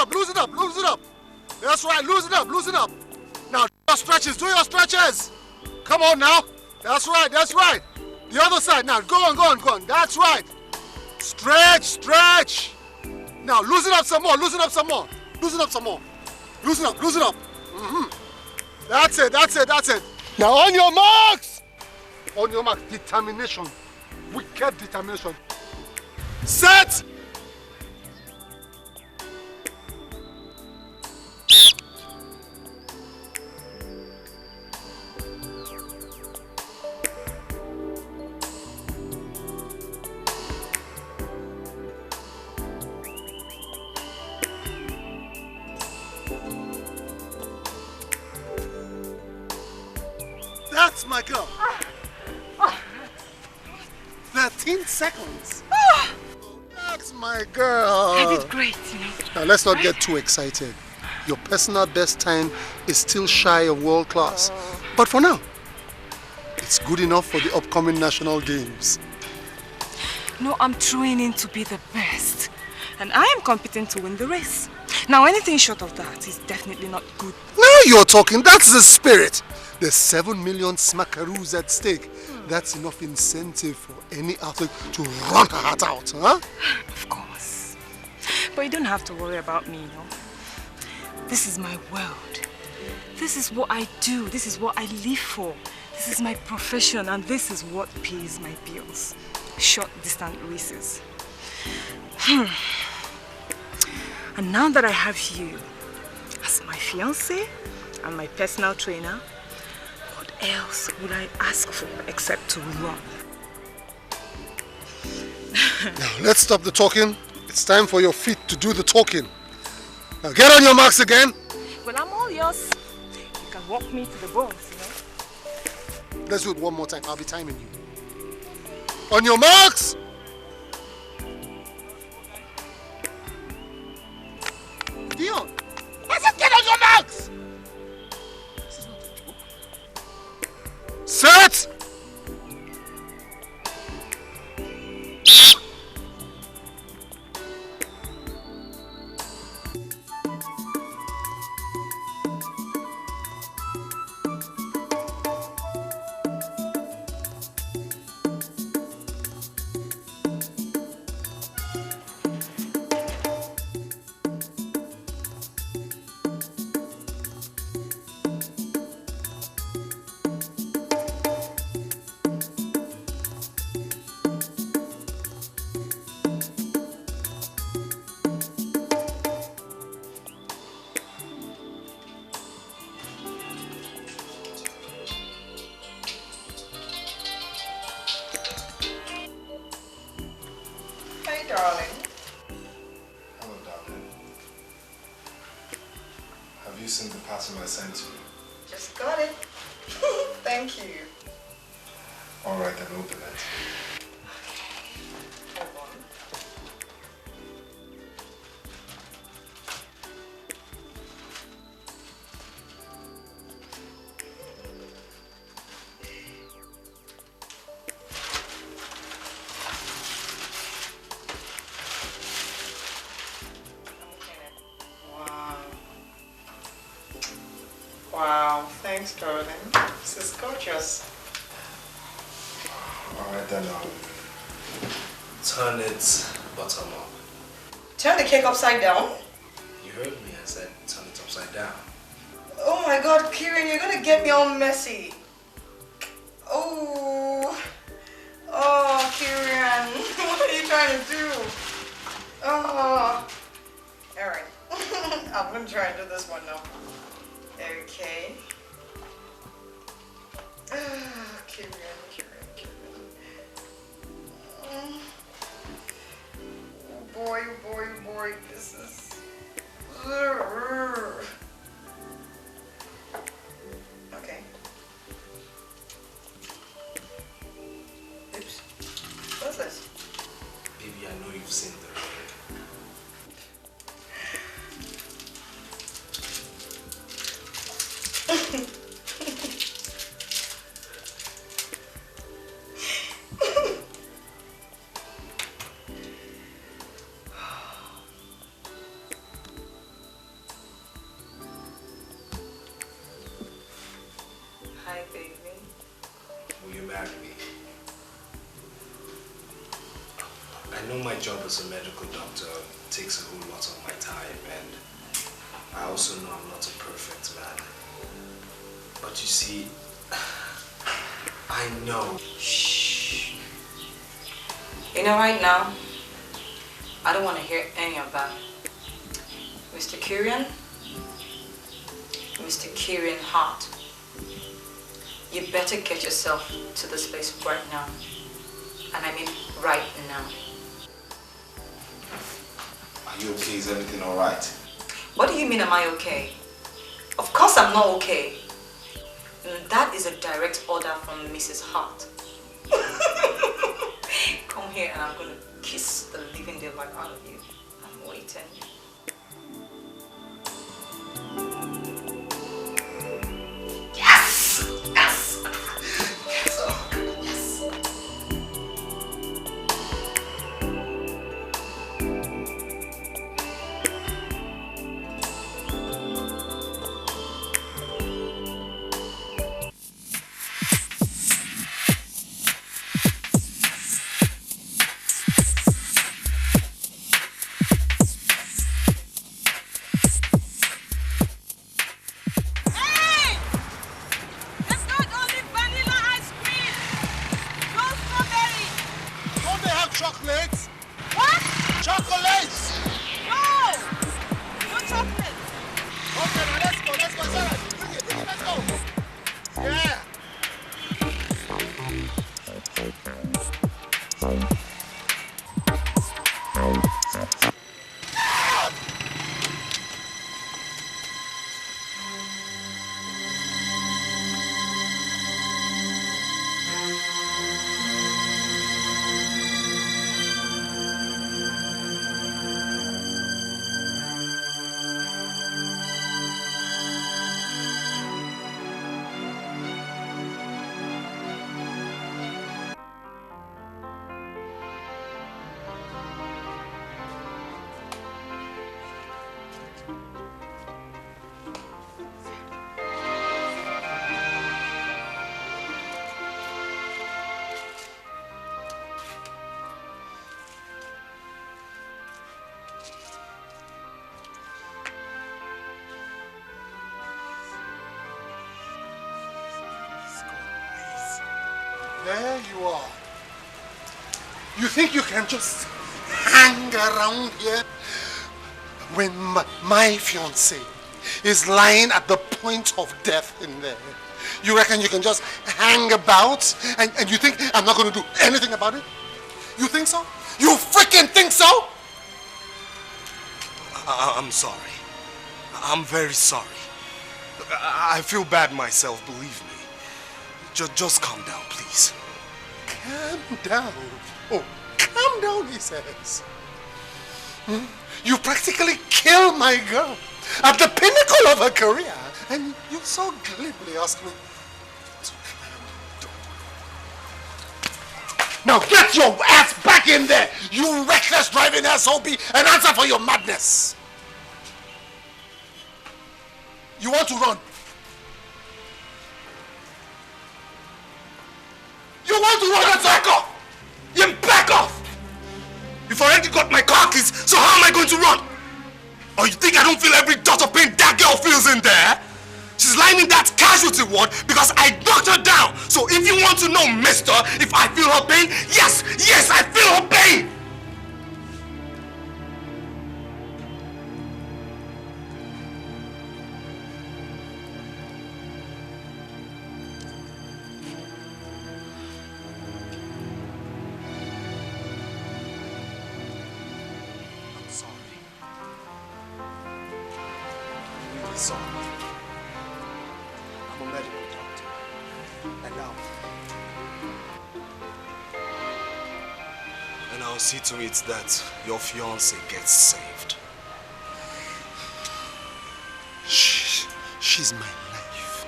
up, loosen up, loosen up. That's right, loosen up, loosen up. Now, do your stretches. Come on now. That's right, that's right. The other side now, go on, go on, go on. That's right. Stretch, stretch. Now, loosen up some more, loosen up some more. Loosen up some more. Loosen up, loosen up. That's it, that's it, that's it. Now, on your marks. On your marks, determination. Wicked determination. Set. That's my girl. 13 seconds. That's my girl. I did great, you know. Now let's not get too excited. Your personal best time is still shy of world class. But for now, it's good enough for the upcoming national games. No, I'm training to be the best. And I am competent to win the race. Now, anything short of that is definitely not good. Now you're talking. That's the spirit. There's 7 million smackaroos at stake. That's enough incentive for any athlete to run her heart out, huh? Of course. But you don't have to worry about me, you know. This is my world. This is what I do. This is what I live for. This is my profession, and this is what pays my bills. Short distance races. And now that I have you as my fiancé and my personal trainer, what else would I ask for except to run? Now let's stop the talking. It's time for your feet to do the talking. Now get on your marks again. Well, I'm all yours. You can walk me to the bones, you know. Let's do it one more time. I'll be timing you. On your marks! Dion, let's just get on your marks! This is not a joke. Set! I sent you. Just got it. Thank you. All right, then open it. Hold on. Wow, thanks, darling. This is gorgeous. Alright then, turn it bottom up. Turn the cake upside down? You heard me, I said turn it upside down. Oh my god, Kieran, you're gonna get me all messy. Oh, Kieran, what are you trying to do? Oh, alright, I'm gonna try and do this one now. Okay. Kieran. Oh boy, this is... Okay. Oops. What's this? Baby, I know you've seen the know my job as a medical doctor takes a whole lot of my time, and I also know I'm not a perfect man. But you see, I know. Shh. You know, right now, I don't want to hear any of that. Mr. Kieran, Mr. Kieran Hart, you better get yourself to this place right now. And I mean right now. Are you okay? Is everything alright? What do you mean, am I okay? Of course I'm not okay. And that is a direct order from Mrs. Hart. Come here and I'm going to kiss the living daylight out of you. I'm waiting. Yes! Yes! Yes! Oh, yes! Chocolates? What? Chocolates! No! No chocolate. Okay, now let's go, Sarah. Bring it, let's go. Yeah. There you are. You think you can just hang around here when my fiancé is lying at the point of death in there? You reckon you can just hang about and you think I'm not going to do anything about it? You think so? You freaking think so? I'm sorry. I'm very sorry. I feel bad myself, believe me. Just calm down, please. Calm down. Oh, calm down, he says. You practically killed my girl at the pinnacle of her career. And you so glibly ask me to calm down. Now get your ass back in there, you reckless driving SOB, and answer for your madness. You want to run? You want to run? Then back off! You back off! You've already got my car keys, so how am I going to run? Or you think I don't feel every dot of pain that girl feels in there? She's lying in that casualty ward because I knocked her down. So if you want to know, mister, if I feel her pain, yes, I feel her pain! Sorry. I'm a medical doctor. And now. And I'll see to it that your fiancé gets saved. She's my life.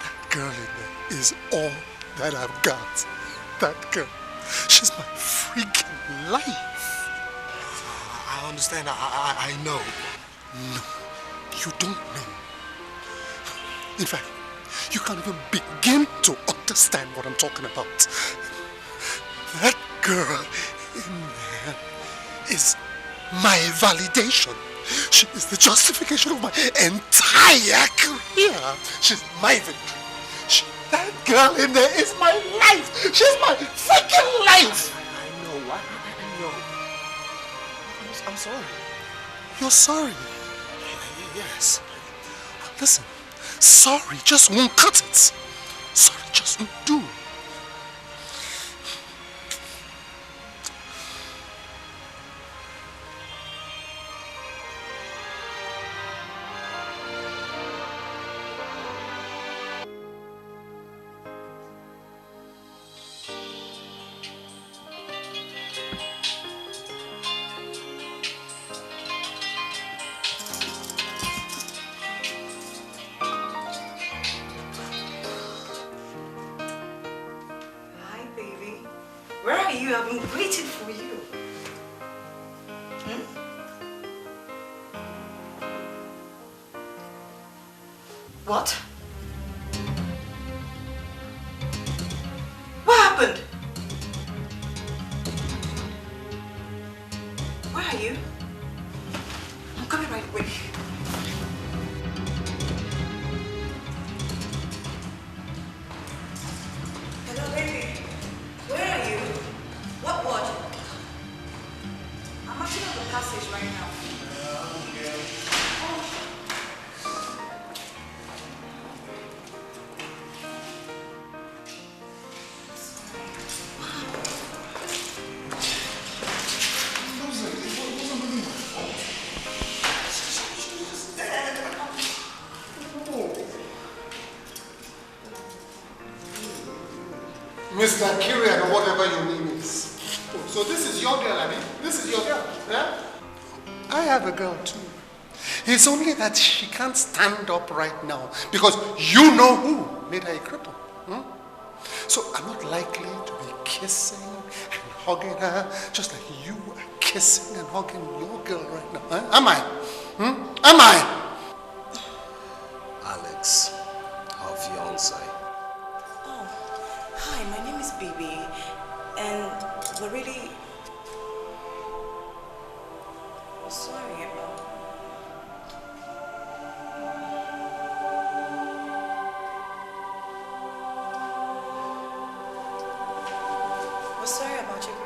That girl in there is all that I've got. That girl. She's my freaking life. I understand. I know. No. You don't know. In fact, you can't even begin to understand what I'm talking about. That girl in there is my validation. She is the justification of my entire career. She's my victory. That girl in there is my life. She's my freaking life. I know. I know. I'm sorry. You're sorry? Yes. Listen, sorry just won't cut it. Sorry just won't do. I've been waiting for you. What? What happened? Where are you? I'm coming right away. Hello, baby. Where are you? What ward? I'm actually on the passage right now. Mr. Kyrian, or whatever your name is. Oh, so this is your girl, Abby? This is your girl, yeah? I have a girl too. It's only that she can't stand up right now because you know who made her a cripple. So I'm not likely to be kissing and hugging her just like you are kissing and hugging your girl right now. Huh? Am I? Am I? Alex, our fiance. Hi, my name is Bibi, and we're really sorry about. We're sorry about your girl.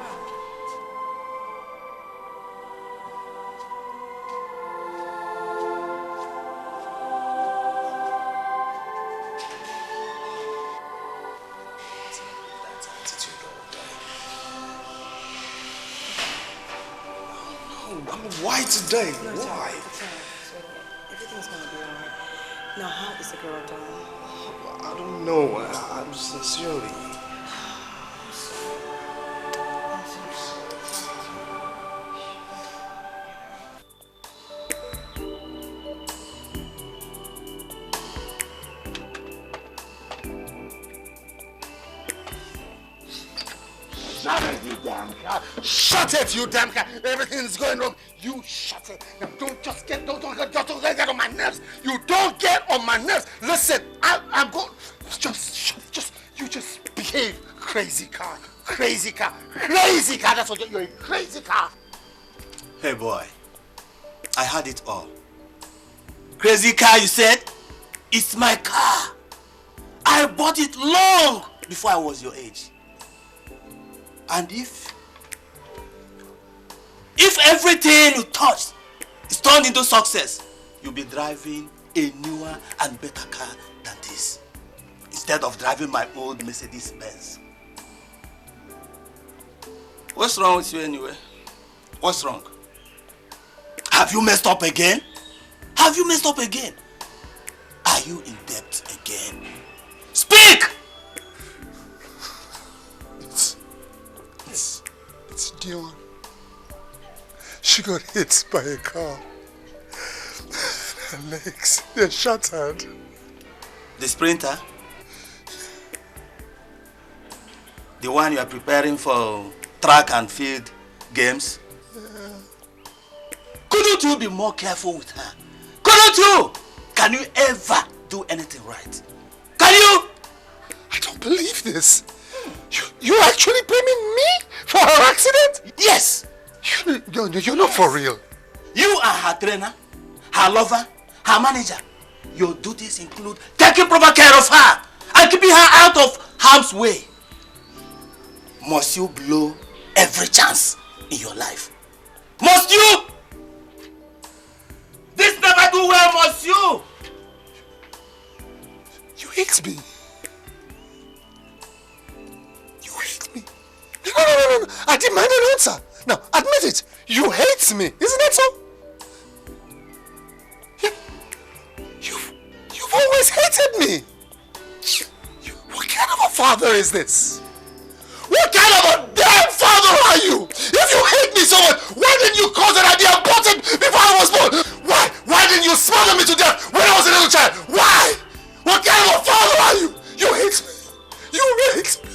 Why today? No, Why? it's all right. Everything's gonna be alright. Now, how is the girl doing? I don't know. I'm sincerely. Shut it, you damn cat! Shut it, you damn cat! Everything is going wrong. You shut it. Now don't get on my nerves. You don't get on my nerves. Listen, I'm going. You just behave. Crazy car. Crazy car. Crazy car. That's what you're a crazy car. Hey boy, I had it all. Crazy car, you said? It's my car. I bought it long before I was your age. And if everything you touch is turned into success, you'll be driving a newer and better car than this, instead of driving my old Mercedes Benz. What's wrong with you anyway? What's wrong? Have you messed up again? Have you messed up again? Are you in debt again? Speak! It's Dion. She got hit by a car. Her legs, they're shattered. The sprinter? The one you are preparing for track and field games? Yeah. Couldn't you be more careful with her? Couldn't you? Can you ever do anything right? Can you? I don't believe this. You actually blaming me for her accident? Yes! You're not for real. You are her trainer, her lover, her manager. Your duties include taking proper care of her and keeping her out of harm's way. Must you blow every chance in your life? Must you? This never do well, must you? You hate me. You hate me. No. I demand an answer. Now, admit it. You hate me. Isn't that so? You've always hated me. What kind of a father is this? What kind of a damn father are you? If you hate me so much, why didn't you cause an idea aborted before I was born? Why? Why didn't you smother me to death when I was a little child? Why? What kind of a father are you? You hate me. You hate me.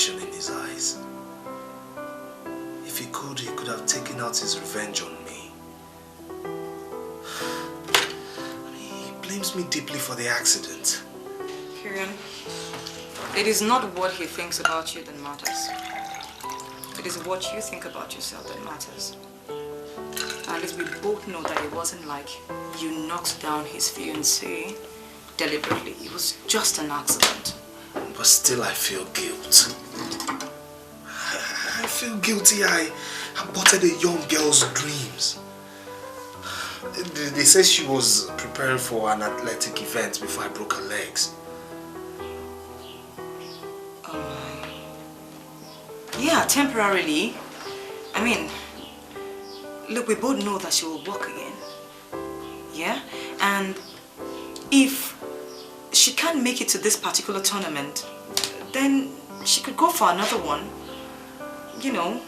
In his eyes. If he could have taken out his revenge on me. I mean, he blames me deeply for the accident. Kieran, it is not what he thinks about you that matters. It is what you think about yourself that matters. At least we both know that it wasn't like you knocked down his fiancée deliberately. It was just an accident. But still I feel guilt. I feel guilty. I aborted a young girl's dreams. They said she was preparing for an athletic event before I broke her legs. Yeah, temporarily. I mean, look, we both know that she will walk again. Yeah? And if she can't make it to this particular tournament, then she could go for another one. You know,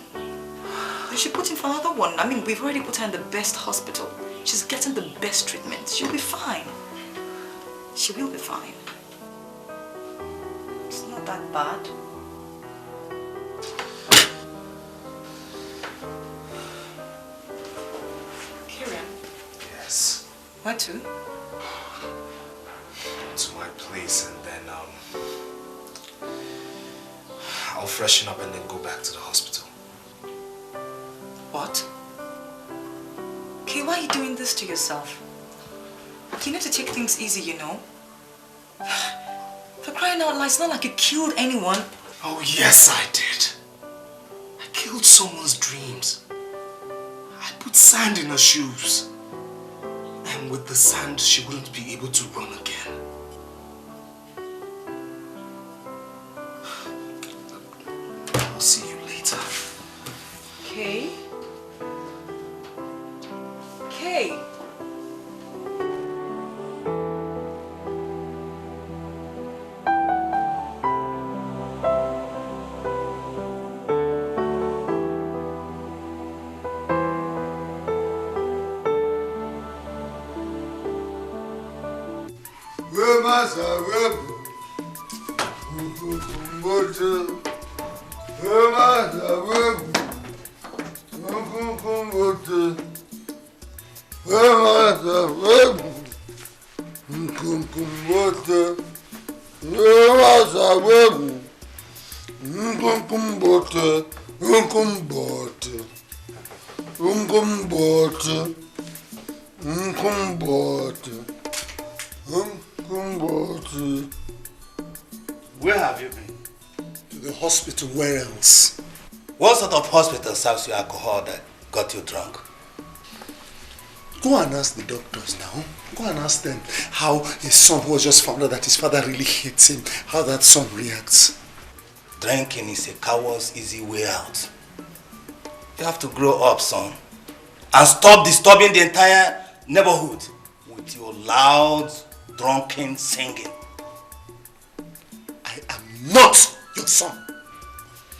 they should put in for another one. I mean, we've already put her in the best hospital. She's getting the best treatment. She'll be fine. She will be fine. It's not that bad. Kieran? Yes? Where to? To my place, and then I'll freshen up and then go back to the hospital. What? Okay, why are you doing this to yourself? You need to take things easy, you know. For crying out loud, it's not like you killed anyone. Oh yes, I did. I killed someone's dreams. I put sand in her shoes. And with the sand, she wouldn't be able to run again. I'll see you later. Okay. Okay. Where have you been? To the hospital. Where else? What sort of hospital serves you alcohol that got you drunk? Go and ask the doctors now. Go and ask them how a son who was just found out that his father really hates him, how that son reacts. Drinking is a coward's easy way out. You have to grow up, son. and stop disturbing the entire neighborhood with your loud, drunken singing. I am not your son.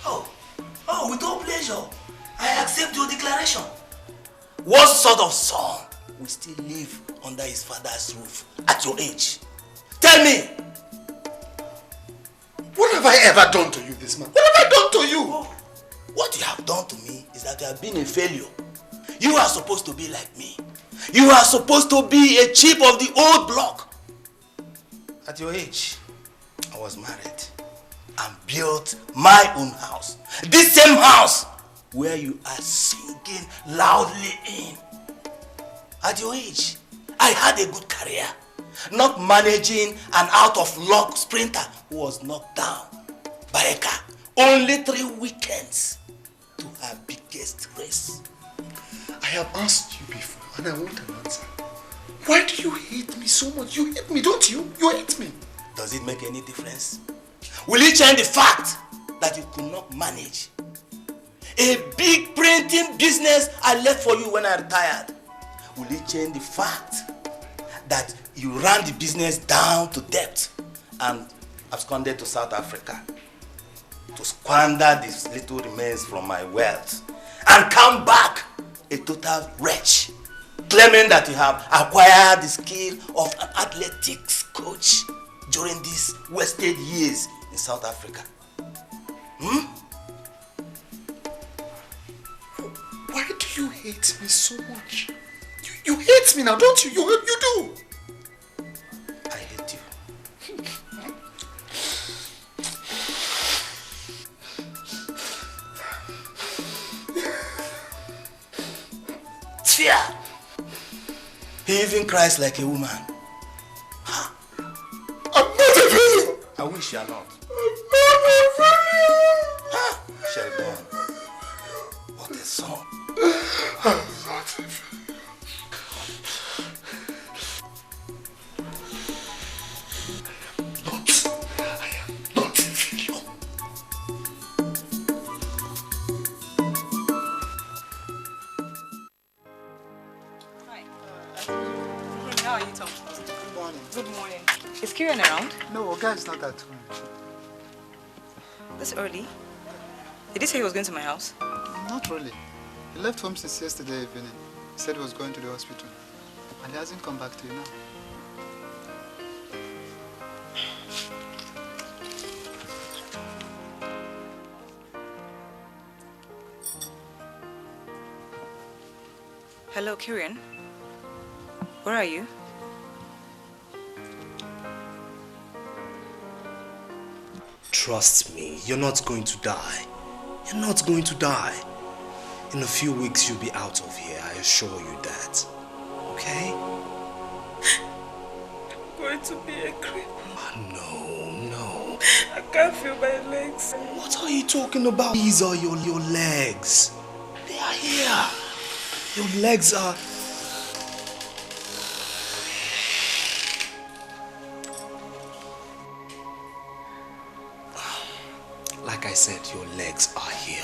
Oh, with all pleasure. I accept your declaration. What sort of son will still live under his father's roof at your age? Tell me. What have I ever done to you, this man? What have I done to you? What you have done to me is that you have been a failure. You are supposed to be like me. You are supposed to be a chip of the old block. At your age, I was married and built my own house. This same house where you are singing loudly in. At your age, I had a good career. Not managing an out-of-luck sprinter who was knocked down by a car. Only 3 weekends to her biggest race. I have asked you before and I want an answer. Why do you hate me so much? You hate me, don't you? You hate me. Does it make any difference? Will it change the fact that you could not manage a big printing business I left for you when I retired? Will it change the fact that you ran the business down to debt and absconded to South Africa to squander these little remains from my wealth and come back a total wretch, claiming that you have acquired the skill of an athletics coach during these wasted years in South Africa? Why do you hate me so much? You hate me now, don't you? You do. I hate you. Fear. He even cries like a woman. I'm not a failure. I wish you are not. I'm not a failure. Sheldon, what a song. I'm not a failure. Good morning. Is Kieran around? No, guy's not at home. This early? Did he say he was going to my house? Not really. He left home since yesterday evening. He said he was going to the hospital. And he hasn't come back to you now. Hello, Kieran. Where are you? Trust me, you're not going to die. You're not going to die. In a few weeks, you'll be out of here. I assure you that. Okay? I'm going to be a cripple. No. I can't feel my legs. What are you talking about? These are your legs. They are here. Your legs are... Like I said, your legs are here.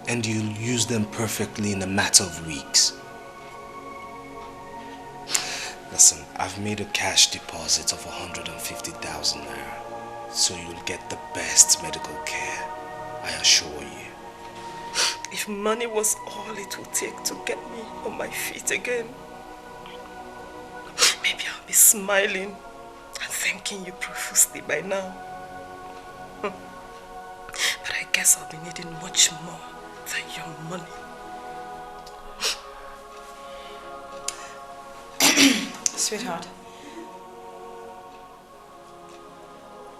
And you'll use them perfectly in a matter of weeks. Listen, I've made a cash deposit of 150,000 naira. So you'll get the best medical care, I assure you. If money was all it would take to get me on my feet again, maybe I'll be smiling and thanking you profusely by now. But I guess I'll be needing much more than your money. Sweetheart,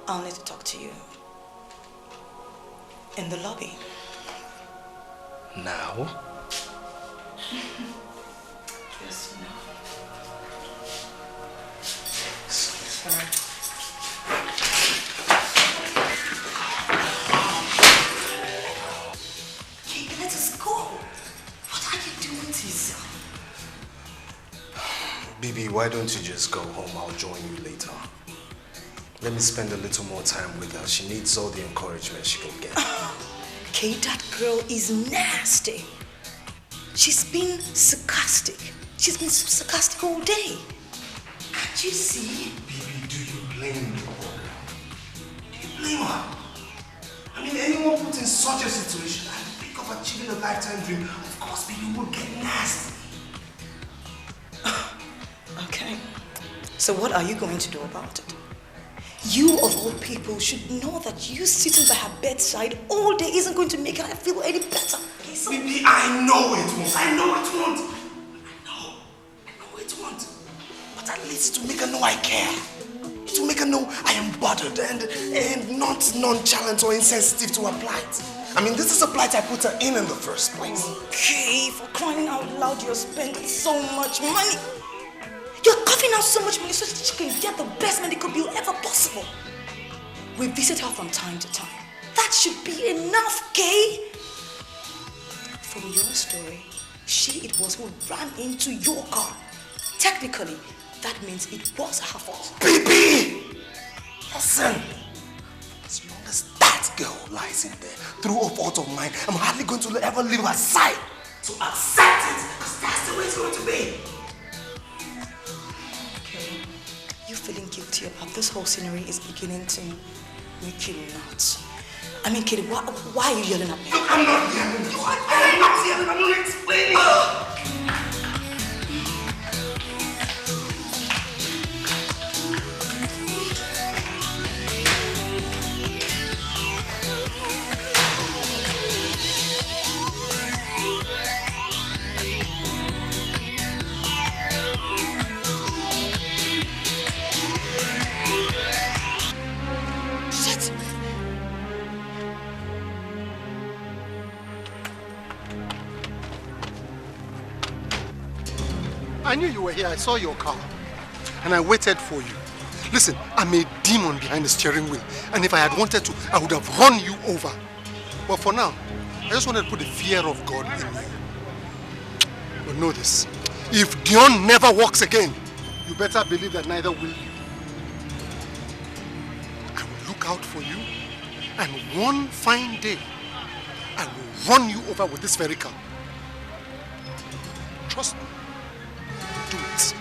I'll need to talk to you in the lobby. Now? Just now. Let us go. What are you doing to yourself? Bibi, why don't you just go home? I'll join you later. Let me spend a little more time with her. She needs all the encouragement she can get. Okay, that girl is nasty. She's been sarcastic. She's been so sarcastic all day. Can't you see? Baby, do you blame the poor girl? Do you blame her? I mean, anyone put in such a situation and think of achieving a lifetime dream, of course, baby, will get nasty. Okay. So what are you going to do about it? You, of all people, should know that you sitting by her bedside all day isn't going to make her feel any better. Okay, so Baby, I know it won't. I know it won't. I know it won't. But at least to make her know I care. To make her know I am bothered and not nonchalant or insensitive to her plight. I mean, this is a plight I put her in the first place. Okay, for crying out loud, you're spending so much money. You're coughing out so much money so that she can get the best medical bill ever possible. We visit her from time to time. That should be enough, Kay. From your story, it was who ran into your car. Technically, that means it was her fault. Baby! Listen. As long as that girl lies in there, through a fault of mine, I'm hardly going to ever leave her side. So accept it, because that's the way it's going to be. You feeling guilty about this whole scenery is beginning to make you nuts. I mean, Kitty, why are you yelling at me? Look, I'm not yelling at you. I'm not yelling, I'm not explaining. I knew you were here. I saw your car. And I waited for you. Listen, I'm a demon behind the steering wheel. And if I had wanted to, I would have run you over. But for now, I just wanted to put the fear of God in you. But know this. If Dion never walks again, you better believe that neither will you. I will look out for you. And one fine day, I will run you over with this very car. Trust me. Do it.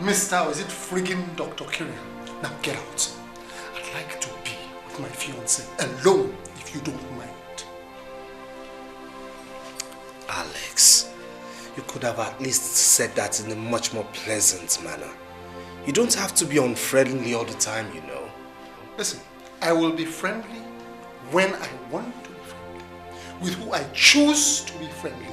Mr. Or is it friggin' Dr. Kirian? Now get out. I'd like to be with my fiancée alone, if you don't mind. Alex, you could have at least said that in a much more pleasant manner. You don't have to be unfriendly all the time, you know. Listen, I will be friendly when I want to be friendly, with who I choose to be friendly.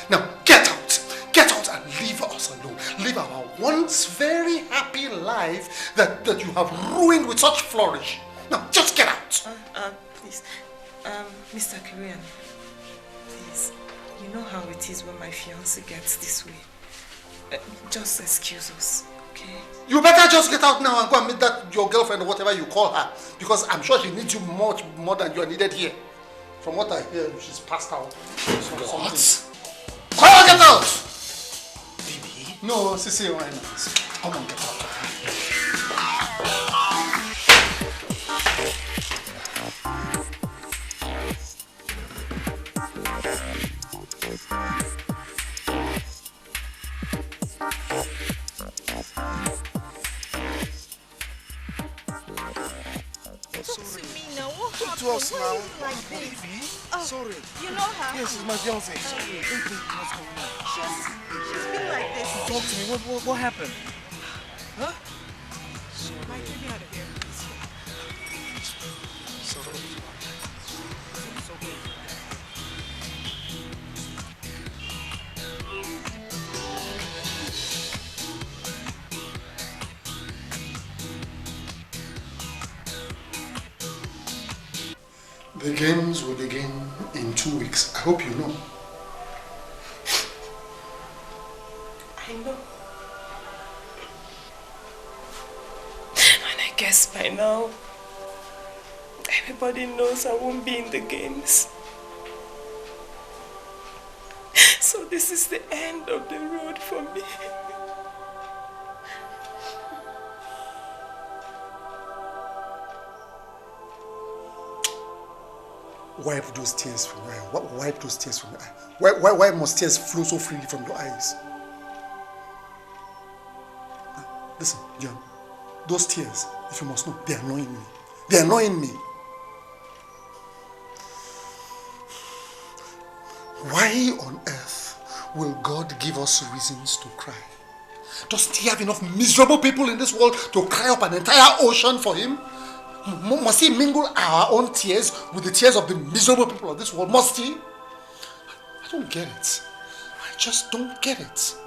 Now get out! Get out and leave us alone. Live our once very happy life that you have ruined with such flourish. Now just get out! Please. Mr. Korean, please. You know how it is when my fiancé gets this way. Just excuse us, okay? You better just get out now and go and meet that your girlfriend or whatever you call her, because I'm sure she needs you much more than you are needed here. From what I hear, she's passed out. What? Come on, get out! Baby? No, Sissy, why not? Come on, get out. Talk to us now. Baby, sorry. You know her? Yes, she's my fiancée. Sorry, don't think what's going on. She's been like this. Talk to me. What happened? Huh? Mike, get me out of here. The games will begin in 2 weeks. I hope you know. I know. And I guess by now, everybody knows I won't be in the games. So this is the end of the road for me. Wipe those tears from your eye. Wipe those tears from your eye. Why must tears flow so freely from your eyes? Listen, John. Those tears, if you must know, they are annoying me. They are annoying me. Why on earth will God give us reasons to cry? Doesn't he have enough miserable people in this world to cry up an entire ocean for him? Must he mingle our own tears with the tears of the miserable people of this world? Must he? I don't get it. I just don't get it.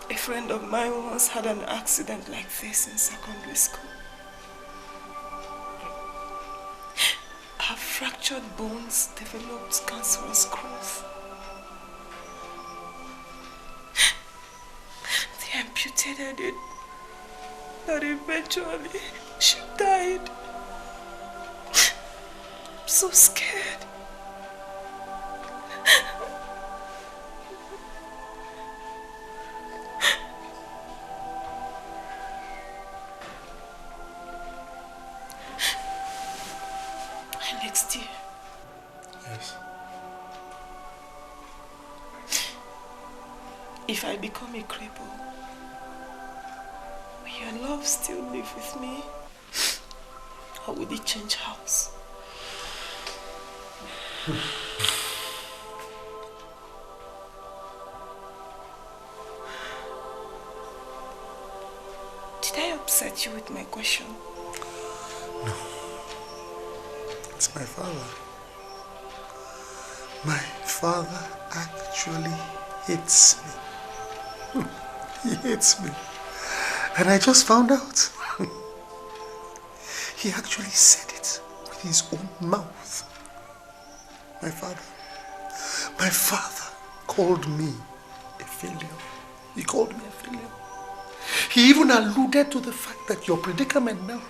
A friend of mine once had an accident like this in secondary school. Her fractured bones developed cancerous growth. They amputated it, but eventually she died. I'm so scared. Next year. Yes. If I become a cripple, will your love still live with me? Or will it change house? Did I upset you with my question? No. It's my father. My father actually hates me. He hates me. And I just found out. He actually said it with his own mouth. My father called me a failure. He called me a failure. He even alluded to the fact that your predicament now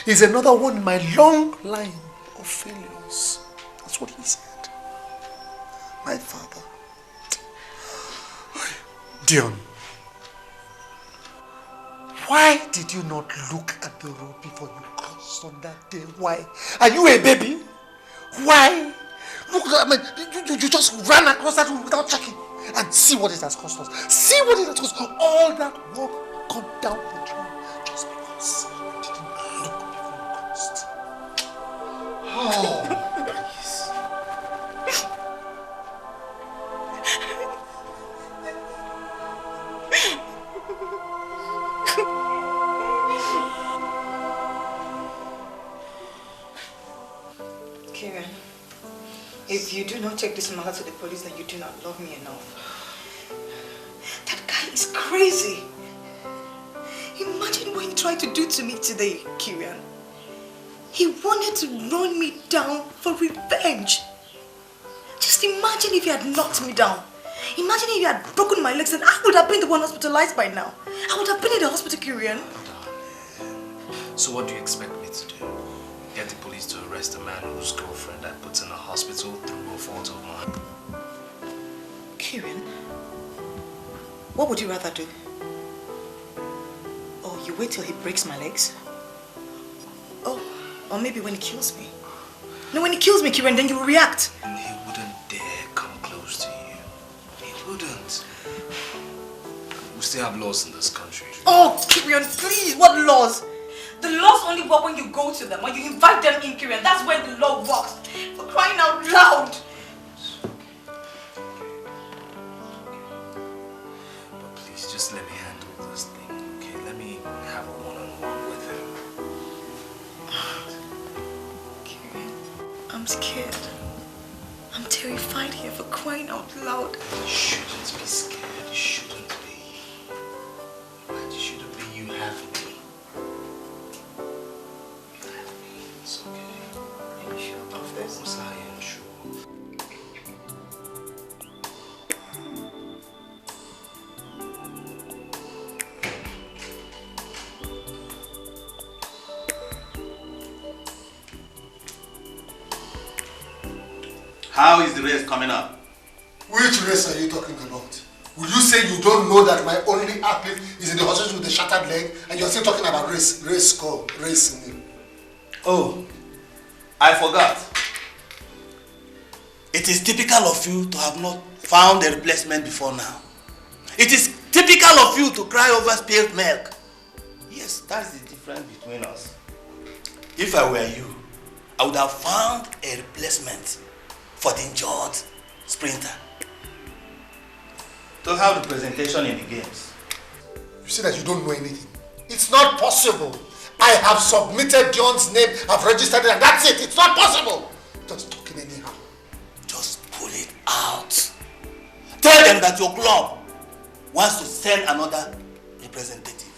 is another one in my long line of failures. That's what he said. My father. Dion, why did you not look at the road before you crossed on that day? Why? Are you a baby? Why? Look, I mean, you just ran across that road without checking. And see what it has cost us. See what it has cost us. All that work gone down the drain just because you didn't look before you crossed. Oh, please. Kieran, if you do not take this matter to the police, then you do not love me enough. That guy is crazy. Imagine what he tried to do to me today, Kieran. He wanted to run me down for revenge. Just imagine if he had knocked me down. Imagine if he had broken my legs, and I would have been the one hospitalized by now. I would have been in the hospital, Kieran. So what do you expect me to do? Get the police to arrest a man whose girlfriend I put in a hospital through a fault of mine? Kieran, what would you rather do? Oh, you wait till he breaks my legs? Oh, or maybe when he kills me? No, when he kills me, Kieran, then you will react. And he wouldn't dare come close to you. He wouldn't. We still have laws in this country. Oh, Kieran, please, what laws? The laws only work when you go to them, when you invite them in, Kieran. That's when the law works. For crying out loud. I'm scared. I'm terrified here for crying out loud. You shouldn't be scared. You shouldn't be. Right? You shouldn't be. You have me. You have me. It's okay. Are you sure about this? Of course I am sure. How is the race coming up? Which race are you talking about? Will you say you don't know that my only athlete is in the hospital with a shattered leg and you're still talking about race score, racing? Oh, I forgot. It is typical of you to have not found a replacement before now. It is typical of you to cry over spilled milk. Yes, that's the difference between us. If I were you, I would have found a replacement for the injured sprinter to have the presentation in the games. You see that you don't know anything. It's not possible. I have submitted John's name, I've registered it, and that's it. It's not possible. Just talking anyhow. Just pull it out. Tell them that your club wants to send another representative.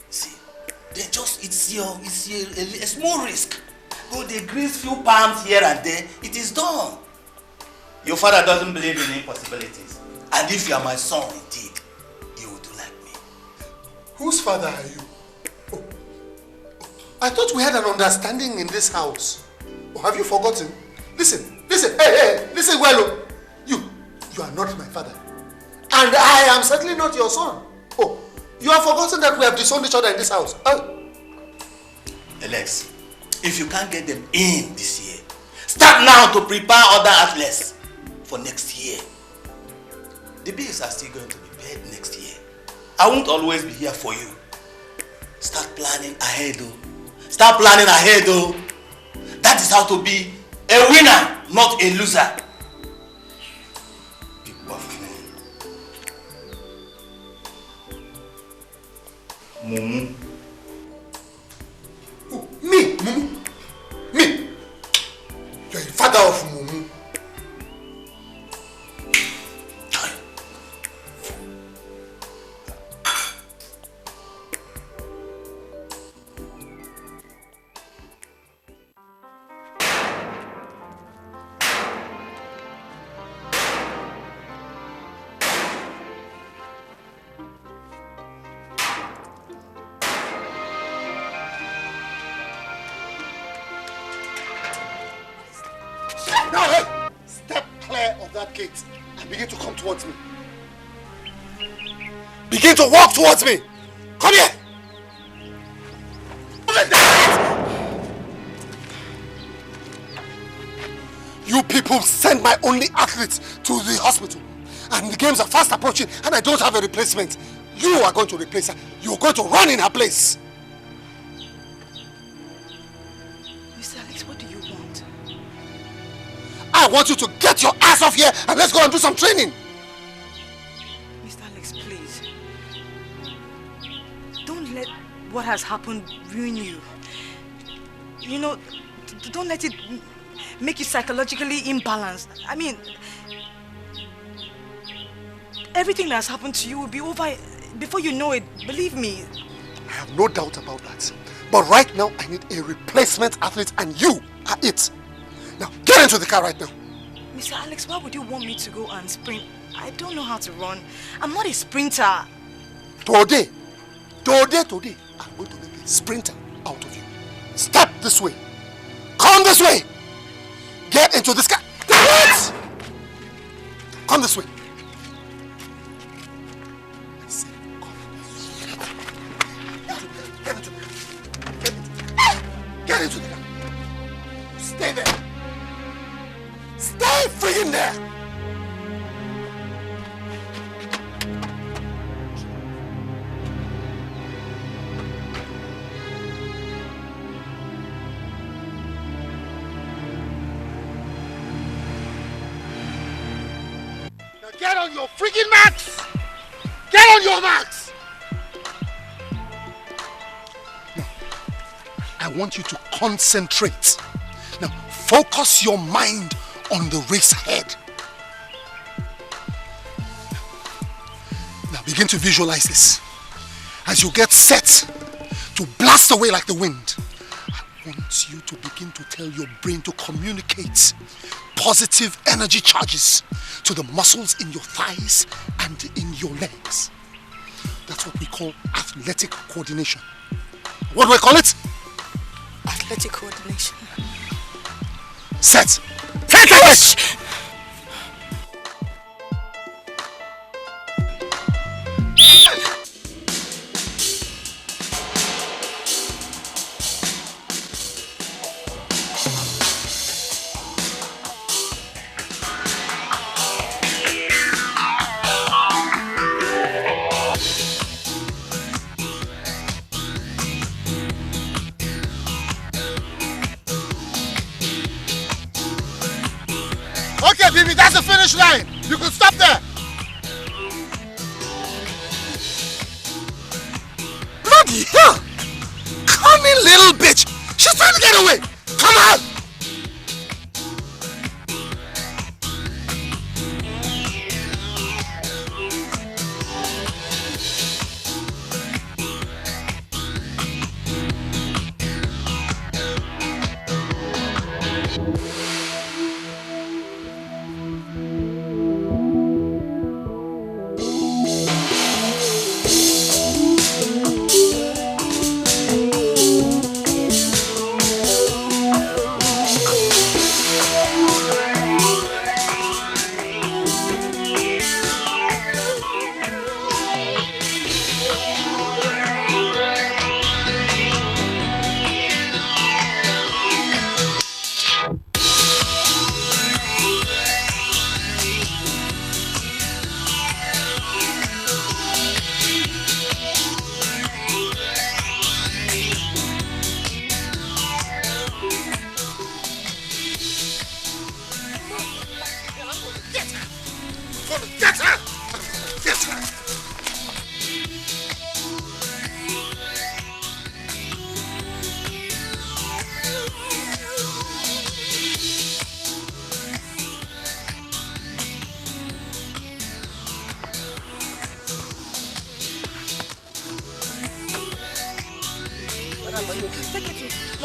See, it's a small risk. Go, they grease few palms here and there, it is done. Your father doesn't believe in impossibilities. And if you are my son indeed, you will do like me. Whose father are you? Oh. I thought we had an understanding in this house. Oh, have you forgotten? Listen, hey, listen well. You are not my father. And I am certainly not your son. Oh, you have forgotten that we have disowned each other in this house. Oh. Alex, if you can't get them in this year, start now to prepare other athletes for next year. The bills are still going to be paid next year. I won't always be here for you. Start planning ahead, though. Start planning ahead, though. That is how to be a winner, not a loser. Big buff man. Mumu. Oh, me, Mumu. Me. You're a father of Mumu. And begin to come towards me. Begin to walk towards me. Come here. You people send my only athletes to the hospital. And the games are fast approaching and I don't have a replacement. You are going to replace her. You're going to run in her place. Mr. Alex, what do you want? I want you to get your ass off here and let's go and do some training. Mr. Alex, please. Don't let what has happened ruin you. You know, don't let it make you psychologically imbalanced. I mean, everything that has happened to you will be over before you know it. Believe me. I have no doubt about that. But right now, I need a replacement athlete and you are it. Now, get into the car right now. Mr. Alex, why would you want me to go and sprint? I don't know how to run. I'm not a sprinter. Today, I'm going to make a sprinter out of you. Step this way. Come this way. Get into this car. What? Come this way. I said, come. Get into the car. Stay there. Stay freaking there. Now get on your freaking marks. Get on your marks. Now, I want you to concentrate. Now, focus your mind on the race ahead. Now, begin to visualize this. As you get set to blast away like the wind, I want you to begin to tell your brain to communicate positive energy charges to the muscles in your thighs and in your legs. That's what we call athletic coordination. What do we call it? Athletic coordination. Set! Set! Okay, baby, that's the finish line. You can stop there. Bloody hell! Come in, little bitch. She's trying to get away. Come on.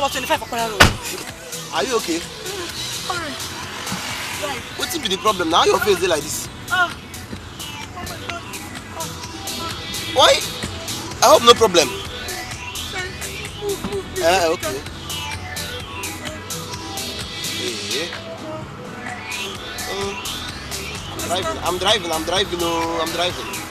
Number 25 Akwara Road. Are you okay? Alright. Right. What's be the problem now? Your face is like this. Oh my God. Why? I hope no problem. Move, Okay. I'm driving.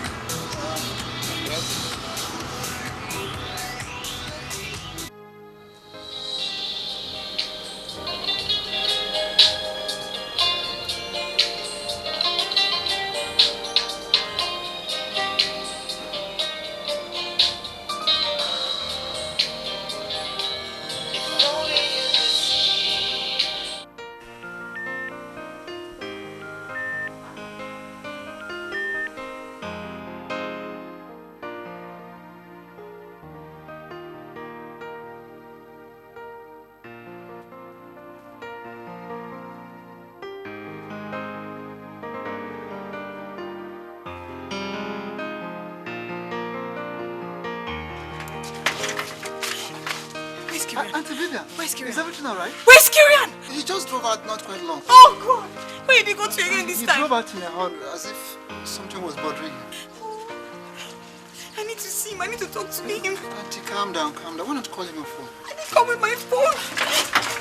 Auntie Vivian, where's Kirian? Is everything alright? Where's Kirian? He just drove out not quite long. Oh God! Where did he go to again this He time? drove out in a hurry as if something was bothering him. I need to see him. I need to talk to him. Auntie, calm down. Why not call him on phone? I need to come with my phone.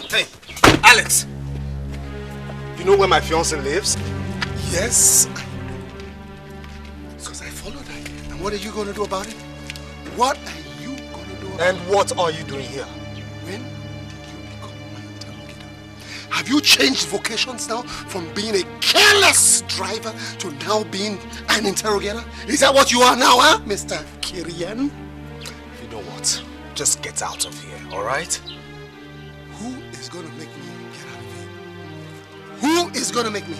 Hey, Alex! You know where my fiancée lives? Yes. Because I followed her. And what are you going to do about it? What are you going to do about And what are you doing here? it? When did you become my interrogator? Have you changed vocations now from being a careless driver to now being an interrogator? Is that what you are now, huh, Mr. Kirian? You know what? Just get out of here, alright? Who is going to make me get out of here? Who is going to make me?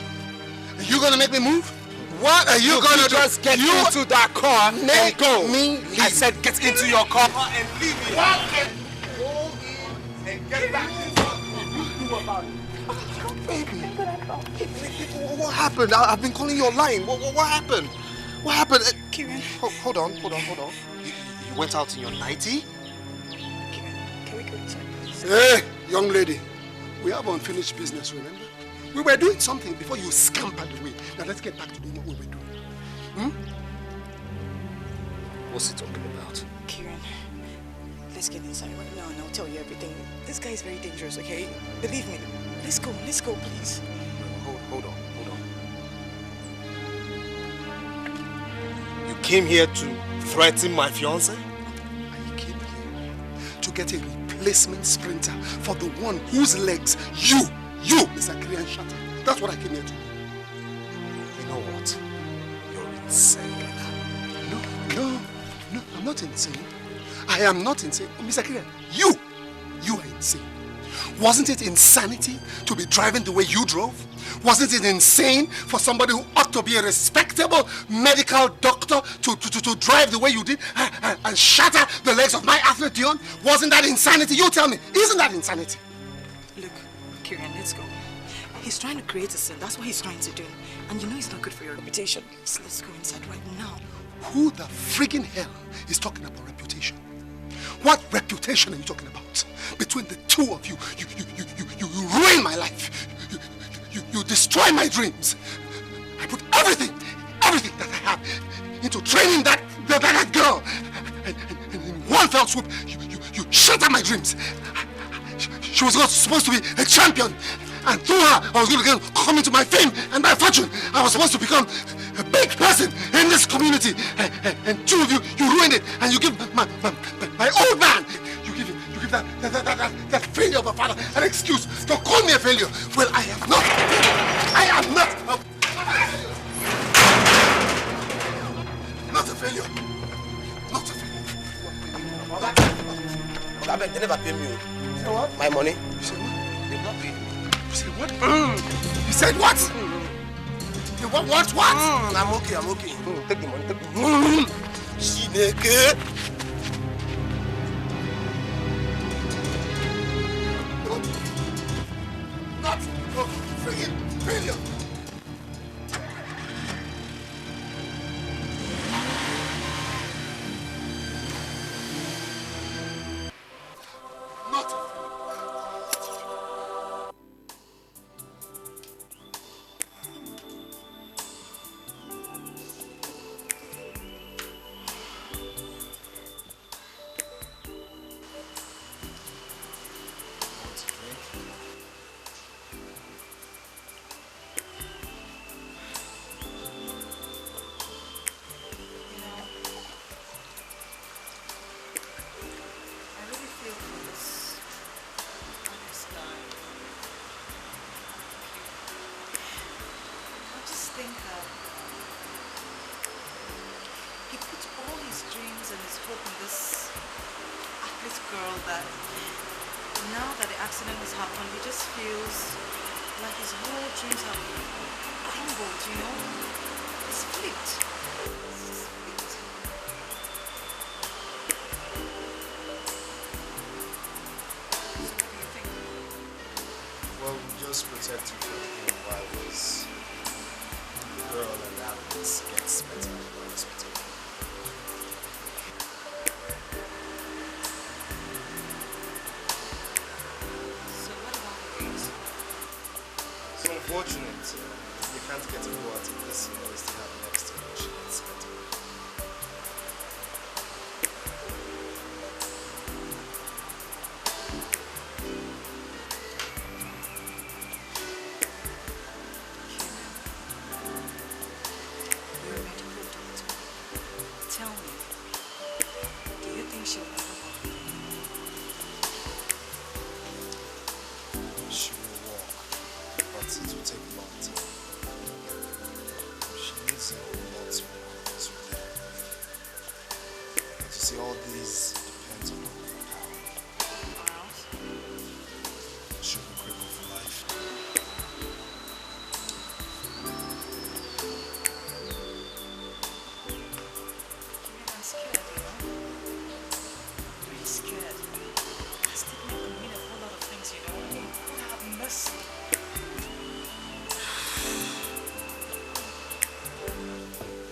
Are you going to make me move? What are you going to do? Just get into that car and go. Me leave. I said get into your car and leave me. Go in and get back inside. You do about it. Baby, what happened? I've been calling your line. What happened? What happened? Kieran. Hold on. You went out in your nightie? Kieran, can we go inside, please? Hey, young lady. We have unfinished business, remember? We were doing something before you scampered away. Now let's get back to doing what we were doing. What's he talking about? Kieran, let's get inside right now and I'll tell you everything. This guy is very dangerous, okay? Believe me. Let's go, please. Hold on. You came here to threaten my fiancé? I came here to get a replacement sprinter for the one whose legs you, Mr. Korean shattered. That's what I came here to do. You know what? You're insane. No, I'm not insane. I am not insane. Mr. Korean, you are insane. Wasn't it insanity to be driving the way you drove? Wasn't it insane for somebody who ought to be a respectable medical doctor to drive the way you did and shatter the legs of my athlete Dion? Wasn't that insanity? You tell me, isn't that insanity? Look, Kieran, let's go. He's trying to create a sin. That's what he's trying to do. And you know it's not good for your reputation. So let's go inside right now. Who the friggin' hell is talking about reputation? What reputation are you talking about? Between the two of you, you ruin my life. You destroy my dreams. I put everything that I have into training that girl. And in one fell swoop, you shatter my dreams. She was supposed to be a champion. And through her, I was going to come into my fame and my fortune. I was supposed to become a big person in this community. And two of you ruined it. And you give my old man, you give that failure of a father an excuse to call me a failure. Well, I am not. Not a failure. Not a failure. They never pay me. Say what? My money. You say what? They've not paid me. You said what? You said what? You want what? I'm okay. Take the money. Chineke. Not a friggin' failure. Not a failure. Protect you from him while his girl and Alex gets better in the hospital. So what about the case? It's unfortunate you can't get a go out of this unless they have next year when she gets better. She will walk. will take a long time. She needs a lot to progress with her. But you see, all these depends on her power. She'll be crippled for life. I'm scared, you know? Really scared. This thing could mean a whole lot of things, you know? I mean, God have mercy.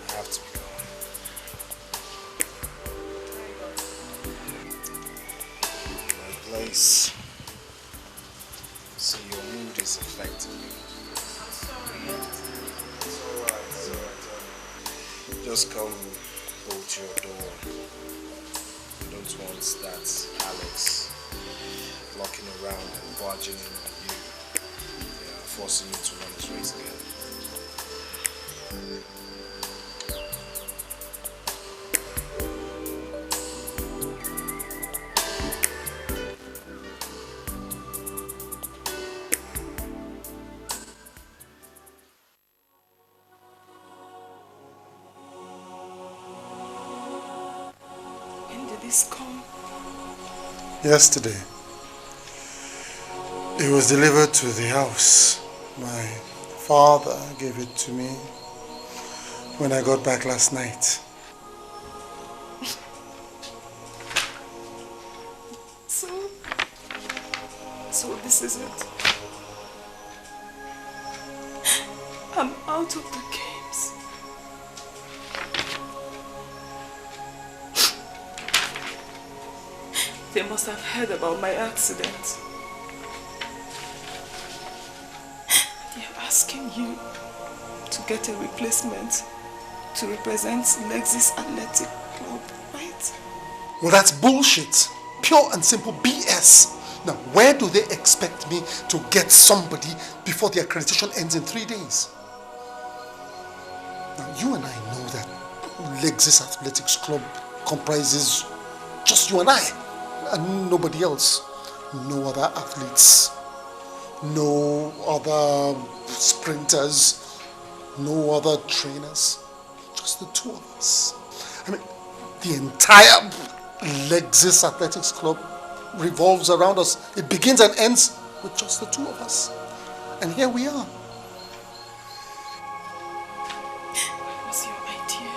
I have to be gone. My place. So your mood is affecting me. I'm sorry. It's alright, it's alright. Just come hold your door. I don't want that Alex locking around and barging in on you. Yeah, forcing you to run his race again. When did this come? Yesterday. It was delivered to the house. My father gave it to me when I got back last night. So this is it. I'm out of the games. They must have heard about my accident. They're asking you to get a replacement to represent Lexis Athletic Club, right? Well, that's bullshit. Pure and simple BS. Now, where do they expect me to get somebody before the accreditation ends in 3 days? Now, you and I know that Lexis Athletics Club comprises just you and I, and nobody else. No other athletes, no other sprinters, no other trainers, just the two of us. I mean, the entire Lexis Athletics Club revolves around us. It begins and ends with just the two of us. And here we are. What was your idea?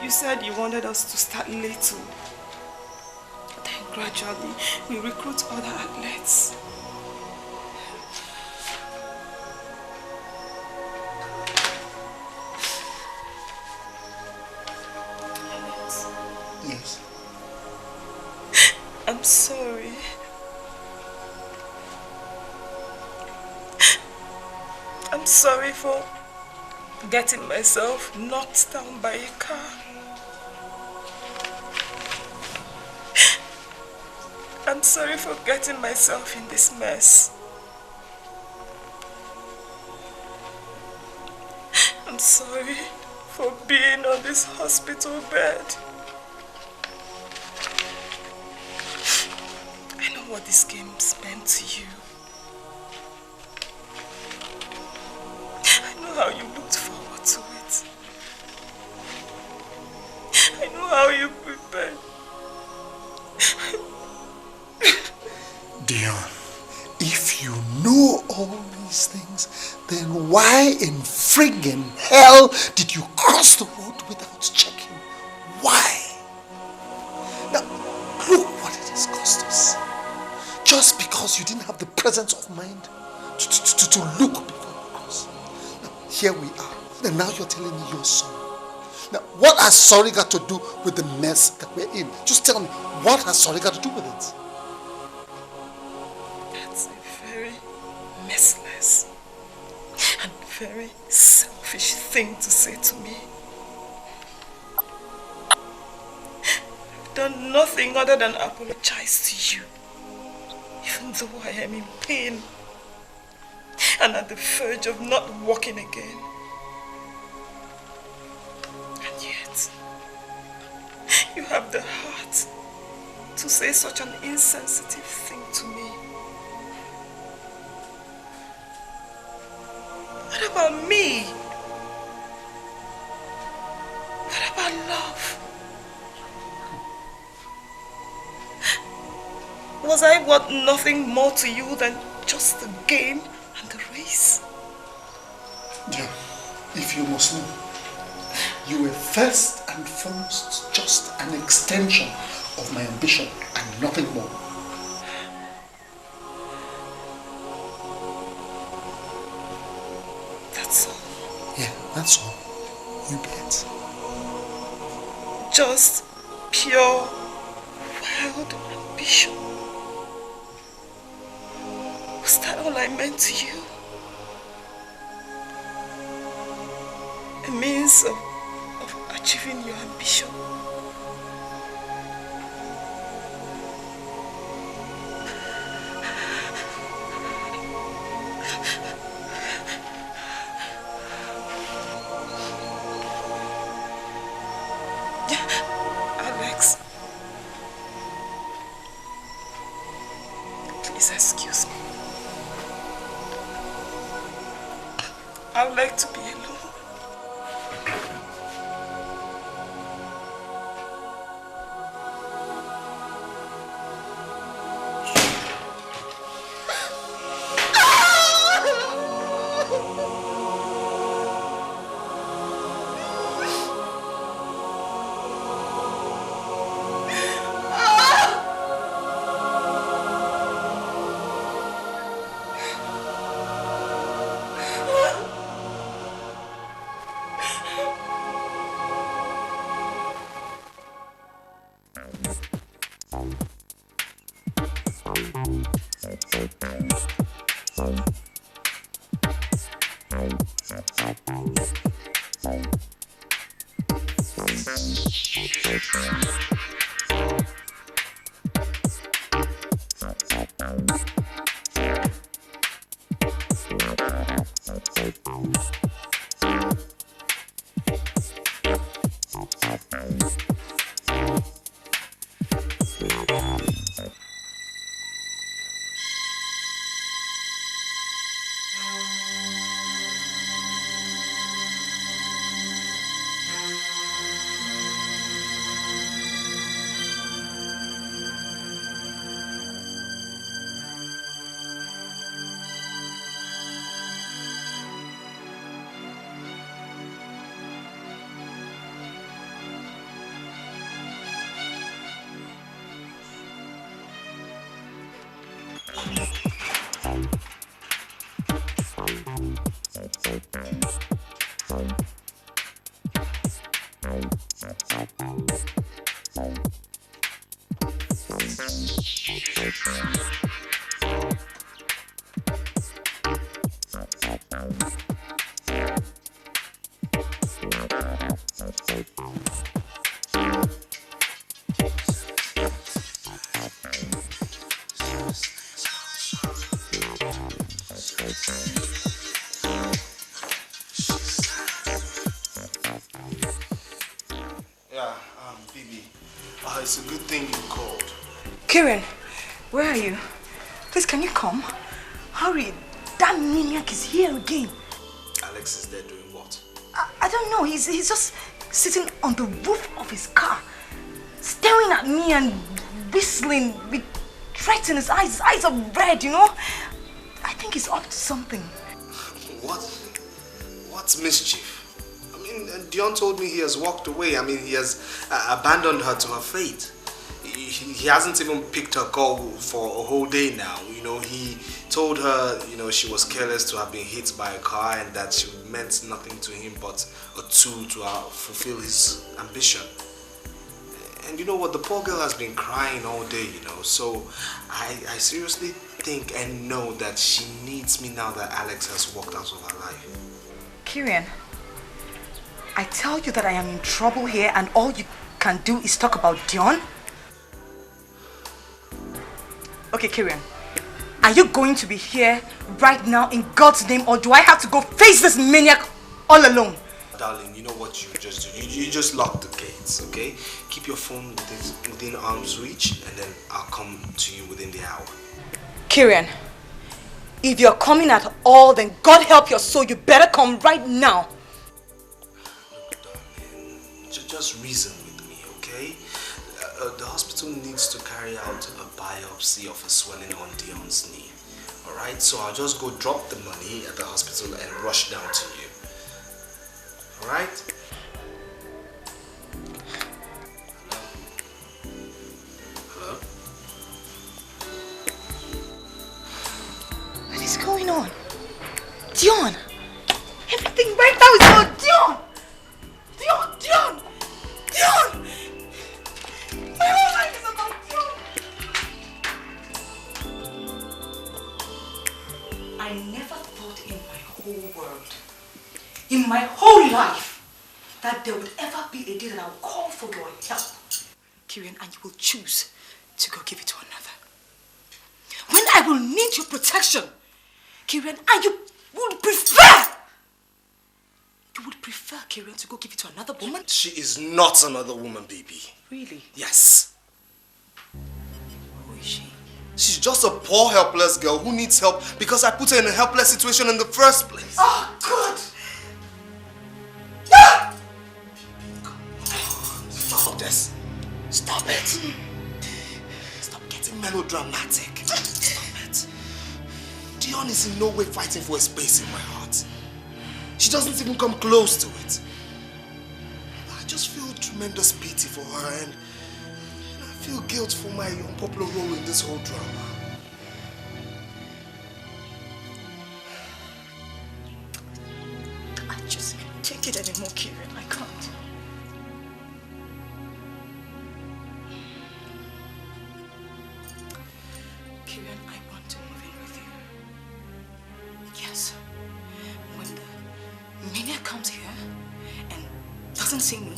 You said you wanted us to start little. Then gradually we recruit other athletes. Yes. I'm sorry. I'm sorry for getting myself knocked down by a car. I'm sorry for getting myself in this mess. I'm sorry for being on this hospital bed. I know what this game's meant to you. I know how you looked forward to it. I know how you prepared. Dion, if you know all these things, then why in friggin' hell did you cross the road without checking? Why? Now, look what it has cost us. Just because you didn't have the presence of mind to look before you cross. Now, here we are. And now you're telling me you're sorry. Now, what has sorry got to do with the mess that we're in? Just tell me, what has sorry got to do with it? That's a very merciless and very selfish thing to say to me. I've done nothing other than apologize to you, even though I am in pain and at the verge of not walking again. And yet, you have the heart to say such an insensitive thing to me. What about me? What about love? Was I worth nothing more to you than just the game and the race? Dear, if you must know, you were first and foremost just an extension of my ambition and nothing more. That's all. Yeah, that's all. You bet. Just pure, wild ambition. Was that all I meant to you? A means of achieving your ambition. Alex, please excuse me. I'd like to be alone. It's a good thing you called. Kieran, where are you? Please, can you come? Hurry, that maniac is here again. Alex is there doing what? I don't know, he's just sitting on the roof of his car, staring at me and whistling with threat in his eyes. His eyes are red, you know? I think he's up to something. What? What's mischief? I mean, Dion told me he has walked away. I mean, he has abandoned her to her fate. He hasn't even picked her call for a whole day now. You know, he told her, you know, she was careless to have been hit by a car and that she meant nothing to him but a tool to fulfill his ambition. And you know what, the poor girl has been crying all day, you know, so I seriously think and know that she needs me now that Alex has walked out of her life. Kieran, I tell you that I am in trouble here and all you can do is talk about Dion? Okay, Kieran, are you going to be here right now in God's name, or do I have to go face this maniac all alone? Darling, you know what you just do? You just lock the gates, okay? Keep your phone within arm's reach and then I'll come to you within the hour. Kieran, If you're coming at all, then God help your soul. You better come right now. Look, darling, just reason with me, okay? The hospital needs to carry out a biopsy of a swelling on Dion's knee. Alright, so I'll just go drop the money at the hospital and rush down to you. Alright? Hello? What is going on? Dion! Everything right now is about Dion! Dion! My whole life is about Dion! I never thought in my whole world, in my whole life, that there would ever be a day that I will call for your help, Kieran, and you will choose to go give it to another. When I will need your protection, Kieran, and you would prefer, Kieran, to go give it to another woman? She is not another woman, baby. Really? Yes. Who is she? She's just a poor, helpless girl who needs help because I put her in a helpless situation in the first place. Oh, good! Stop this. Stop it. Stop getting melodramatic. Stop it. Dion is in no way fighting for a space in my heart. She doesn't even come close to it. I just feel tremendous pity for her and I feel guilt for my unpopular role in this whole drama. I just can't take it anymore, Kieran. I can't. Kieran, I want to move in with you. Yes. When the maniac comes here and doesn't see me,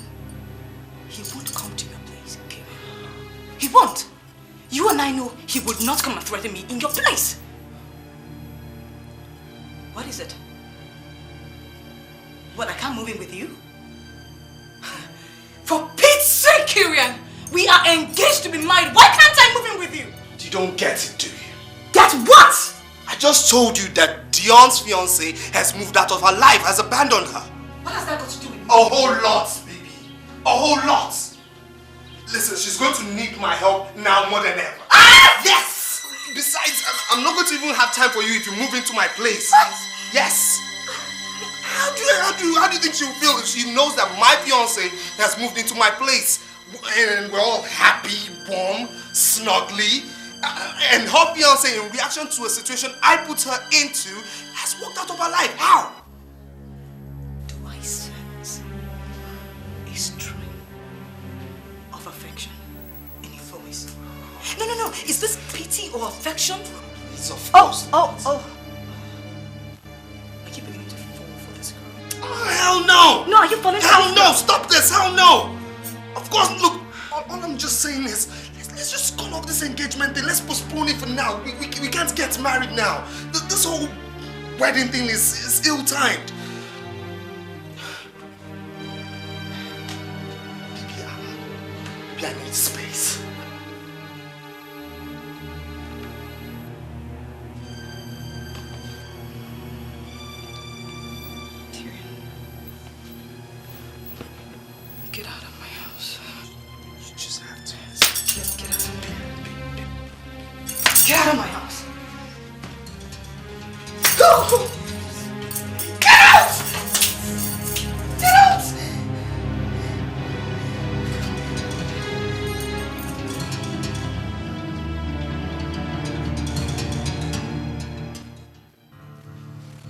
he won't come to your place, Kieran. He won't. You and I know he would not come and threaten me in your place. What is it? What, I can't move in with you? For Pete's sake, Kieran! We are engaged to be married. Why can't I move in with you? You don't get it, do you? Get what? I just told you that Dion's fiancé has moved out of her life, has abandoned her. What has that got to do with me? A whole lot, baby. A whole lot. Listen, she's going to need my help now more than ever. Ah! Yes! Besides, I'm not going to even have time for you if you move into my place. Yes! How do you think she'll feel if she knows that my fiancé has moved into my place? And we're all happy, warm, snuggly. And her fiancé, in reaction to a situation I put her into, has walked out of her life. How? Do I sense a string of affection in your voice? No. Is this pity or affection? It's of course. Oh. Are you beginning to fall for this girl? Oh, hell no! No, are you falling for Hell this no! girl? Stop this! Hell no! Of course, look, all I'm just saying is, let's just call off this engagement thing. Let's postpone it for now. We can't get married now. This whole wedding thing is ill-timed. Baby, I need space. Get out of my house. You just have to. Get out of Get out of my house. Go! Get out! Get out!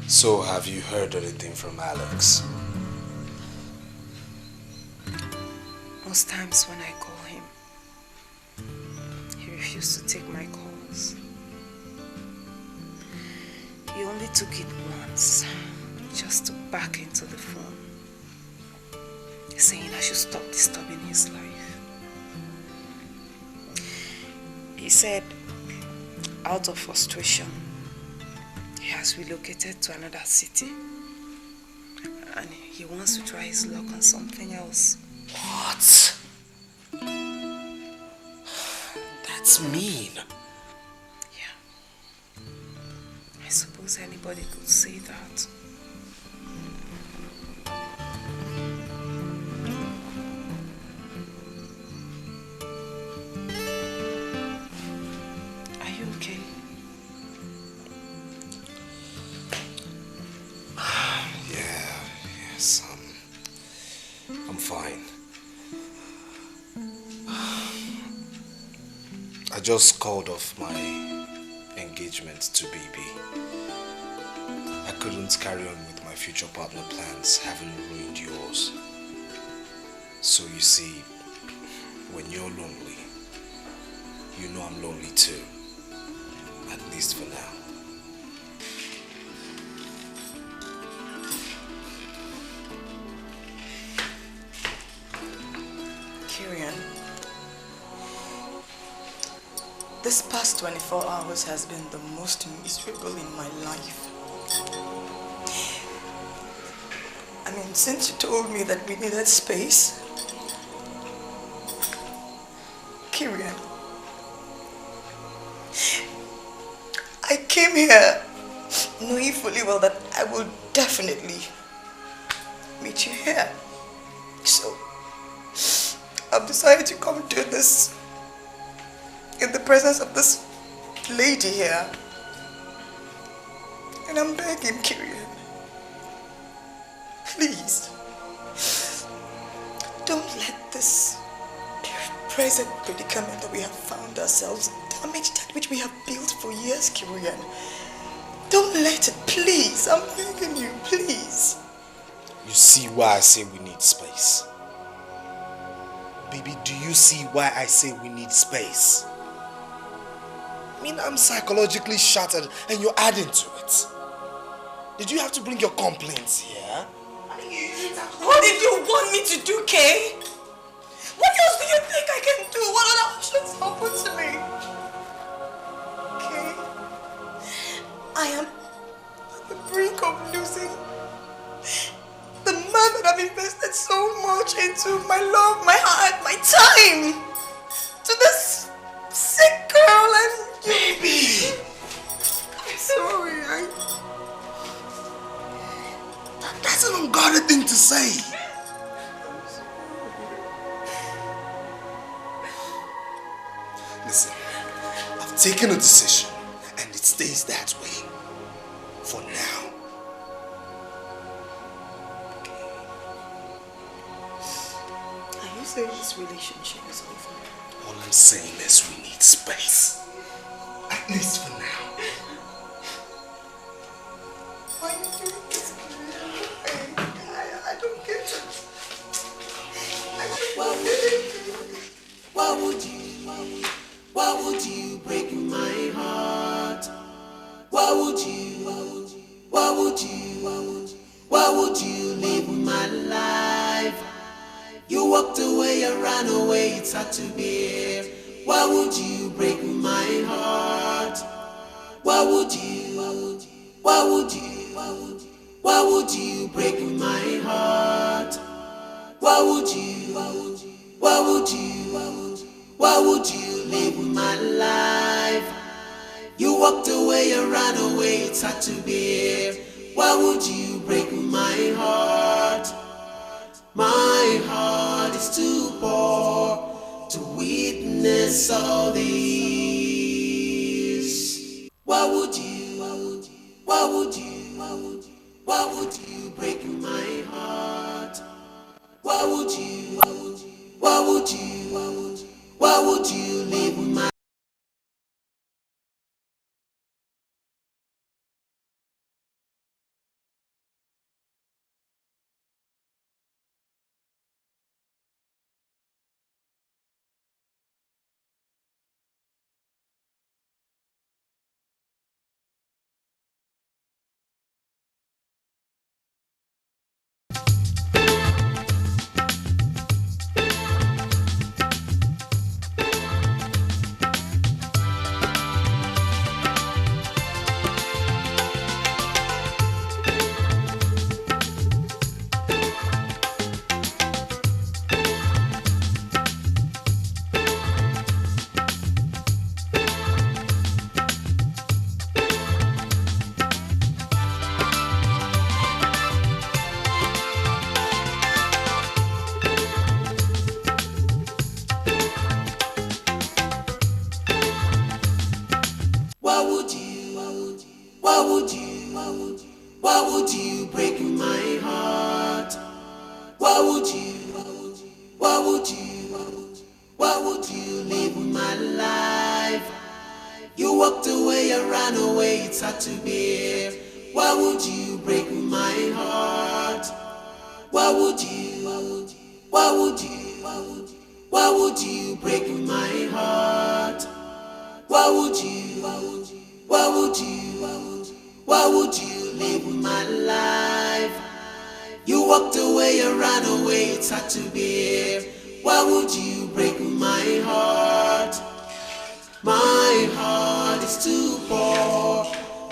So, have you heard anything from Alex? Most times when I call him, he refused to take my calls. He only took it once, just to back into the phone, saying I should stop disturbing his life. He said, out of frustration, he has relocated to another city and he wants to try his luck on something else. What? That's mean. Yeah, I suppose. suppose anybody could say that. Are you okay? Yes, I'm fine. I just called off my engagement to BB. I couldn't carry on with my future partner plans, having ruined yours. So you see, when you're lonely, you know I'm lonely too. At least for now. Kirian, this past 24 hours has been the most miserable in my life. I mean, since you told me that we needed space, Kirian, I came here knowing fully well that I will definitely meet you here. So, I've decided to come do this in the presence of this lady here. And I'm begging, Kirian, please, don't let this present predicament that we have found ourselves damage that which we have built for years, Kirian. Don't let it, please. I'm begging you, please. You see why I say we need space? Baby, do you see why I say we need space? I mean, I'm psychologically shattered and you're adding to it. Did you have to bring your complaints here? What did you want me to do, Kay? What else do you think I can do? What other options open to me? Kay, I am at the brink of losing the man that I've invested so much into, my love, my heart, my time, to this sick girl and you. Baby! I'm sorry, That's an unguarded thing to say. Listen, I've taken a decision and it stays that way. For now. Are you saying this relationship is over? All I'm saying is we need space. At least for now. Why are you doing this? I don't get it. Why would you break my heart? Why would you live my life? You walked away, you ran away, it's hard to bear. Why would you break my heart? Why would you break my heart? Why would you live my life? You walked away, you ran away, it's hard to bear. Why would you break my heart? My heart is too poor to witness all this. Why would you break my heart? Why would you leave my Why would you break my heart? Why would you leave my life? You walked away, you ran away, it's hard to bear. Why would you break my heart? Why would you break my heart? Why would you leave my life? You walked away, you ran away, it's hard to bear. Why would you break my heart? My heart is too poor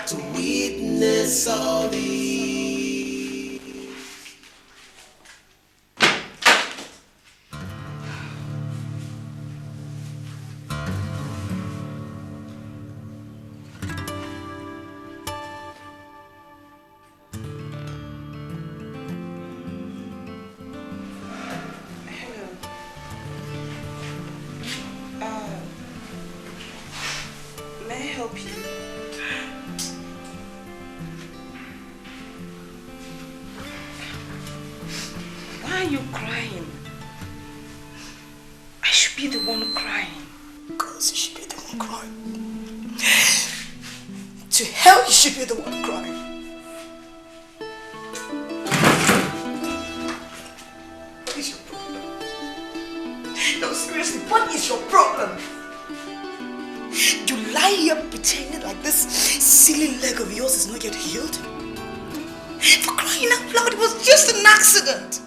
to witness all this. May I help you? Why are you crying? I should be the one crying. Because you should be the one crying. To hell, you should be the one crying. What is your problem? No, seriously, what is your problem? You lie here pretending like this silly leg of yours is not yet healed? For crying out loud, it was just an accident.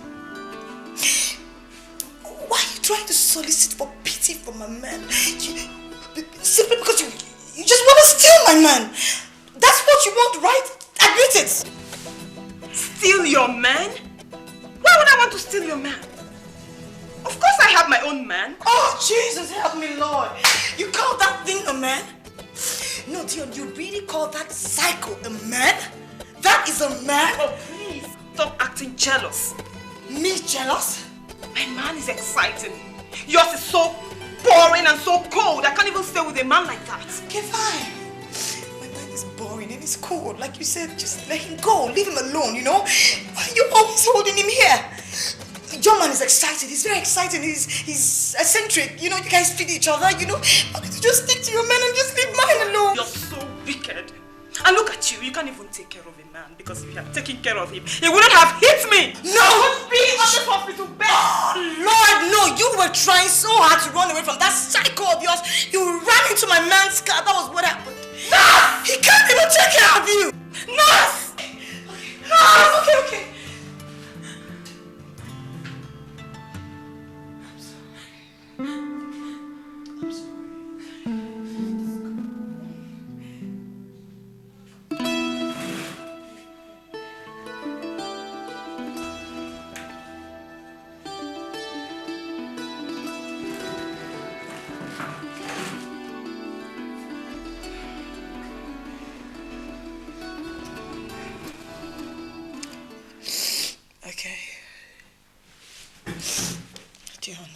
Why are you trying to solicit for pity from a man? Simply because you just want to steal my man. That's what you want, right? Admit it. Steal your man? Why would I want to steal your man? Of course I have my own man. Oh, Jesus, help me, Lord. You call that thing a man? No, Dion, you really call that psycho a man? That is a man? Oh, please, stop acting jealous. Me jealous? My man is exciting. Yours is so boring and so cold. I can't even stay with a man like that. Okay, fine. My man is boring and he's cold. Like you said, just let him go. Leave him alone, you know? Why are you always holding him here? Your man is excited. He's very excited. He's eccentric. You know, you guys feed each other, you know? Why don't you just stick to your man and just leave mine alone? You're so wicked. And look at you. You can't even take care of a man because if you had taken care of him, he wouldn't have hit me. No! I wouldn't be on this hospital bed. Oh, Lord, no. You were trying so hard to run away from that psycho of yours. You ran into my man's car. That was what happened. Nurse! He can't even take care of you. Nurse! Nurse! Okay. Dion,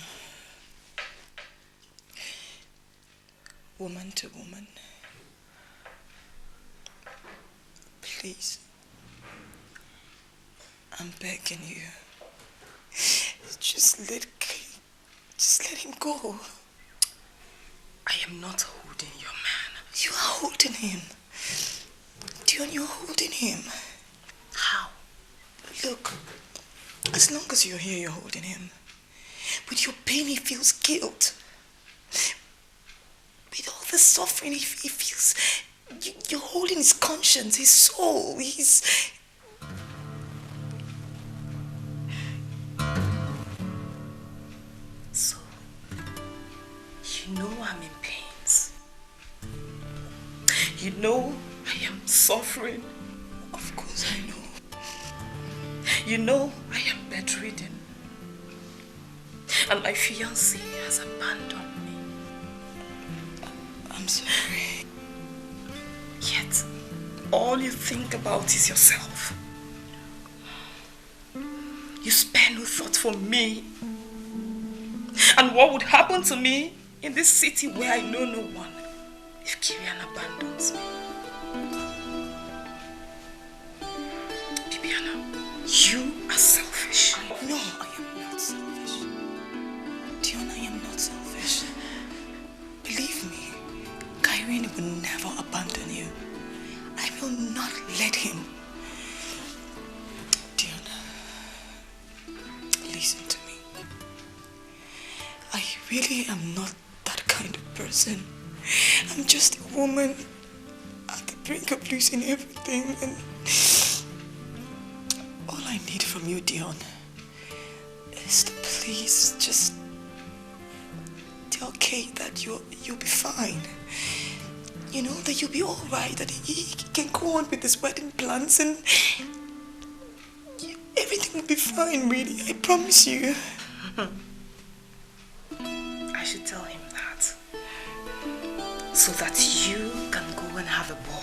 woman to woman, please, I'm begging you, just let him go. I am not holding your man. You are holding him. Dion, you're holding him. How? Look, as long as you're here, you're holding him. With your pain, he feels guilt. With all the suffering, he feels... You're holding his conscience, his soul, So, you know I'm in pains. You know I am suffering. Of course I know. You know I am bedridden. And my fiancé has abandoned me. I'm sorry. Yet, all you think about is yourself. You spare no thought for me. And what would happen to me in this city where I know no one if Kirian abandons me? Diana, you are selfish. No, I am not selfish. Diana, I am not selfish. Believe me, Kyrene will never abandon you. I will not let him. Diana, listen to me. I really am not that kind of person. I'm just a woman at the brink of losing everything, and all I need from you, Dion, is to please just tell Kate that you'll be fine. You know, that you'll be alright, that he can go on with his wedding plans and everything will be fine, really. I promise you. I should tell him that. So that you can go and have a ball.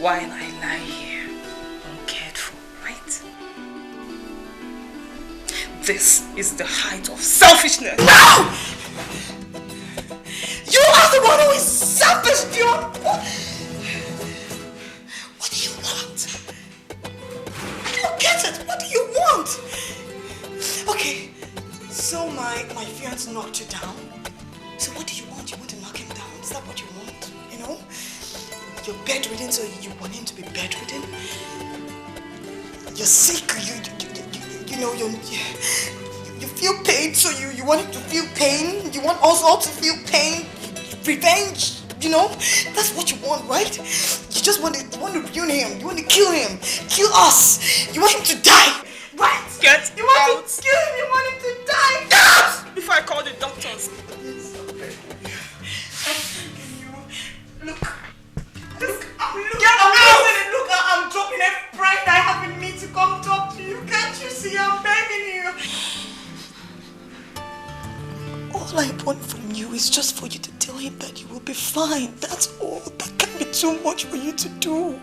While I lie here, uncared for, right? This is the height of selfishness. No! You are the one who is selfish, Dion! What do you want? I don't get it. What do you want? Okay, so my fiancé knocked you down. So what do you want? You want to knock him down? Is that what you want? You know? You're bedridden, so you want him to be bedridden? You're sick, you know, you feel pain, so you want him to feel pain. You want us all to feel pain. Revenge, you know? That's what you want, right? You just want to ruin him. You want to kill him. Kill us. You want him to die. Right? Get You want out. to kill him. You want him to die. Get out! Before I call the doctors. Look, I'm dropping every pride I have in me to come talk to you. Can't you see I'm begging you? All I want from you is just for you to tell him that you will be fine. That's all. That can be too much for you to do.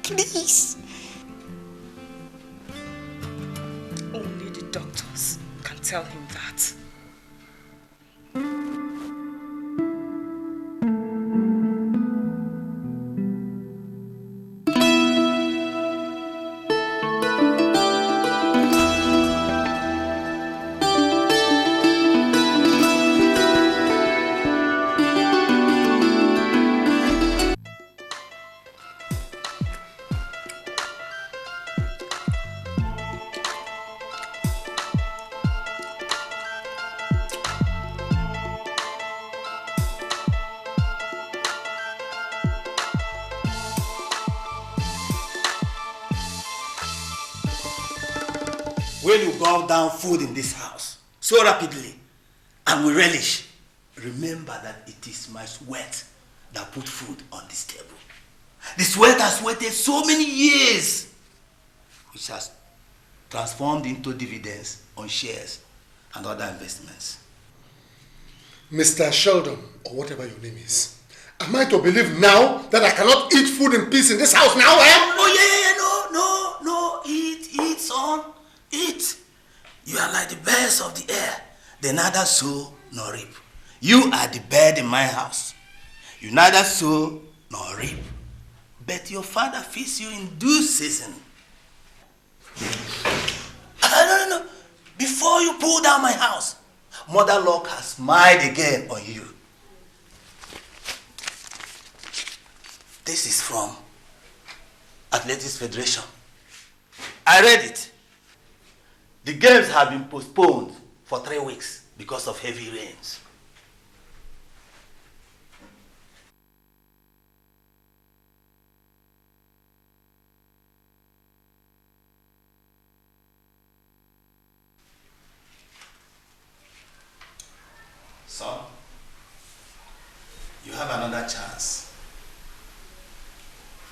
Please. Only the doctors can tell him that. When you gulp down food in this house so rapidly and with relish, remember that it is my sweat that put food on this table. The sweat has waited so many years, which has transformed into dividends on shares and other investments. Mr. Sheldon, or whatever your name is, am I to believe now that I cannot eat food in peace in this house now, eh? Oh, no, eat, son. Eat. You are like the birds of the air. They neither sow nor reap. You are the bird in my house. You neither sow nor reap. But your father feeds you in due season. No. Before you pull down my house, Mother Luck has smiled again on you. This is from Athletics Federation. I read it. The games have been postponed for 3 weeks because of heavy rains. Son, you have another chance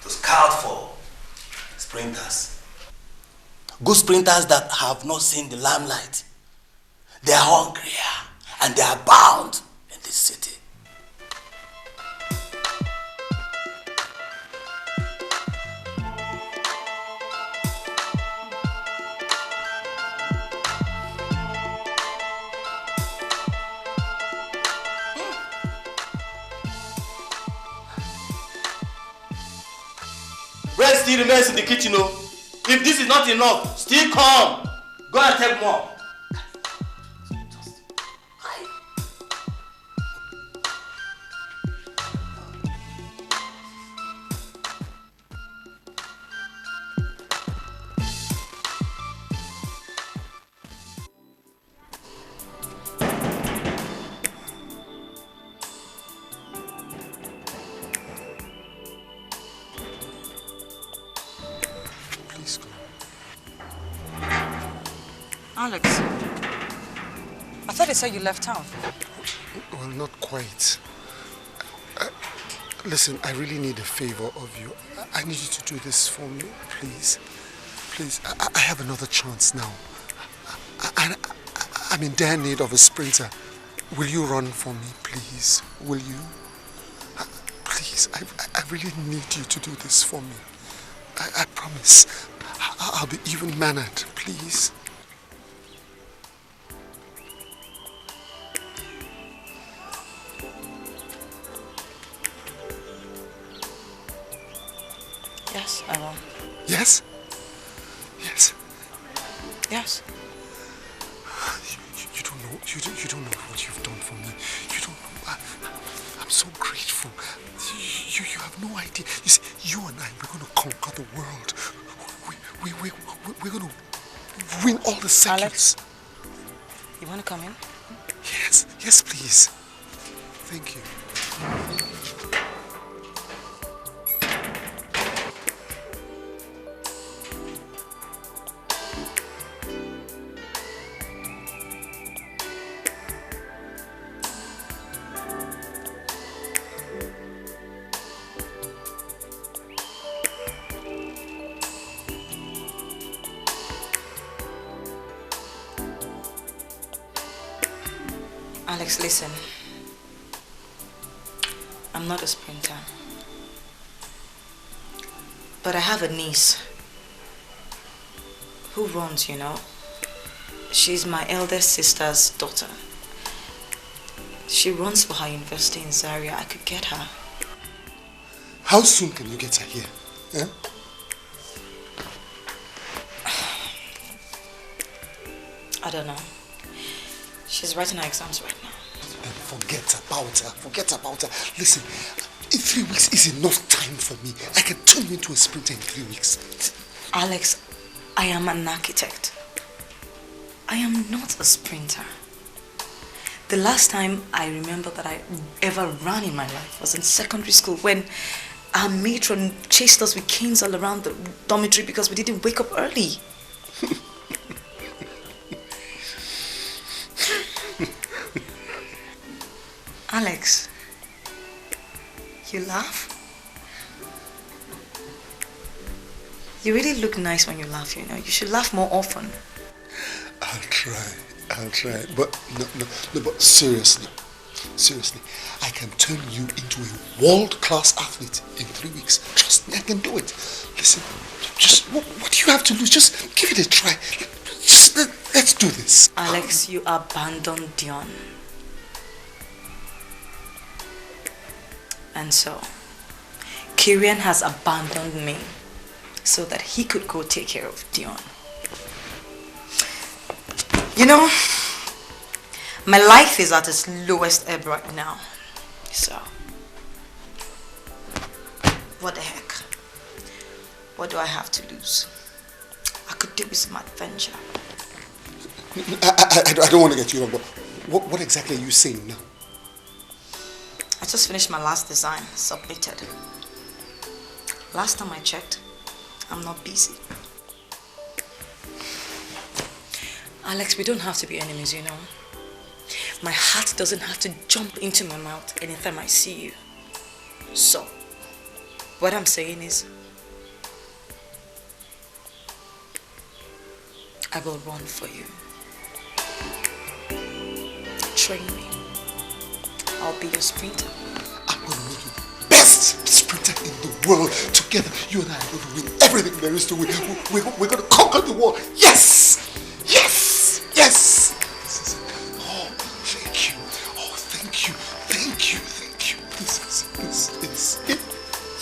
to scout for sprinters. Good sprinters that have not seen the limelight. They are hungrier and they are bound in this city. Bread still remains in the kitchen, oh. If this is not enough, still come. Go and take more. Please go. Alex, I thought they said you left town. Well, not quite. Listen, I really need a favor of you. I need you to do this for me, please. Please, I have another chance now. I'm in dire need of a sprinter. Will you run for me, please? Will you? Please, I really need you to do this for me. I promise. I'll be even-mannered, please. Yes, I will. Yes? Yes. Yes. You don't know. You don't know what you've done for me. You don't know. I'm so grateful. You have no idea. You see, you and I, we're going to conquer the world. We're going to win all the seconds. Alex, you want to come in? Yes, yes, please. Thank you. Alex, listen. I'm not a sprinter. But I have a niece who runs, you know. She's my eldest sister's daughter. She runs for her university in Zaria. I could get her. How soon can you get her here? Yeah? I don't know. She's writing her exams right now. Then forget about her. Forget about her. Listen, in 3 weeks is enough time for me. I can turn you into a sprinter in 3 weeks. Alex, I am an architect. I am not a sprinter. The last time I remember that I ever ran in my life was in secondary school when our matron chased us with canes all around the dormitory because we didn't wake up early. Alex, you laugh? You really look nice when you laugh, you know. You should laugh more often. I'll try. But no, but seriously, I can turn you into a world-class athlete in 3 weeks. Trust me, I can do it. Listen, just what do you have to lose? Just give it a try. Just let's do this. Alex, you abandoned Dion. And so, Kirian has abandoned me so that he could go take care of Dion. You know, my life is at its lowest ebb right now. So, what the heck? What do I have to lose? I could do with some adventure. I don't want to get you wrong, but what exactly are you saying now? I just finished my last design, submitted. Last time I checked, I'm not busy. Alex, we don't have to be enemies, you know. My heart doesn't have to jump into my mouth anytime I see you. So, what I'm saying is, I will run for you. Train me. I'll be your sprinter. I'm going to make you the best sprinter in the world. Together, you and I are going to win everything there is to win. We're going to conquer the world. Yes! Yes! Yes! Oh, thank you. Oh, thank you. Thank you. Thank you. This is it.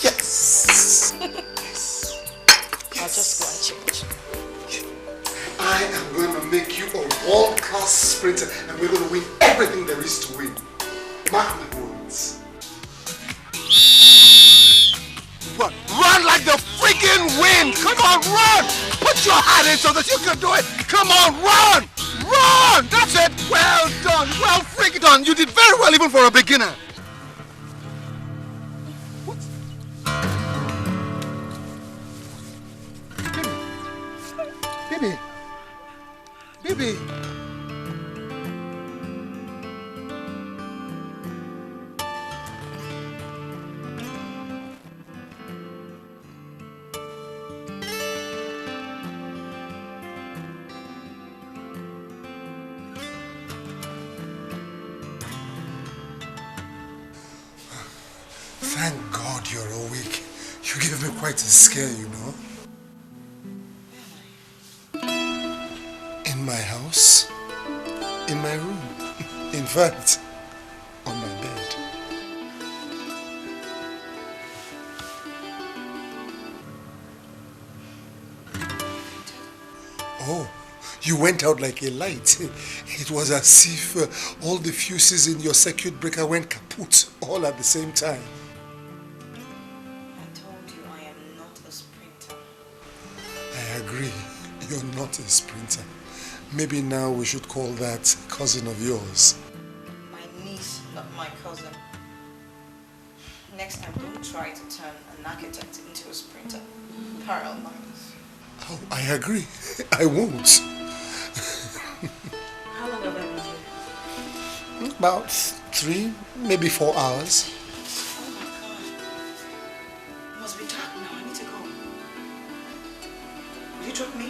Yes! Yes! I'll just go and change. I am going to make you a world-class sprinter and we're going to win everything there is to win. Mark my words. Run! Run like the freaking wind! Come on, run! Put your hand in so that you can do it! Come on, run! Run! That's it! Well done! Well freaking done! You did very well even for a beginner. What? Baby. Baby. Thank God you're awake. You gave me quite a scare, you know. In my house, in my room, in fact, on my bed. Oh, you went out like a light. It was as if all the fuses in your circuit breaker went kaput all at the same time. I told you I am not a sprinter. I agree. You're not a sprinter. Maybe now we should call that cousin of yours. My niece, not my cousin. Next time, don't try to turn an architect into a sprinter. Parallel lines. Oh, I agree. I won't. How long have I been here? About 3, maybe 4 hours. Oh my God. It must be dark now. I need to go. Will you drop me?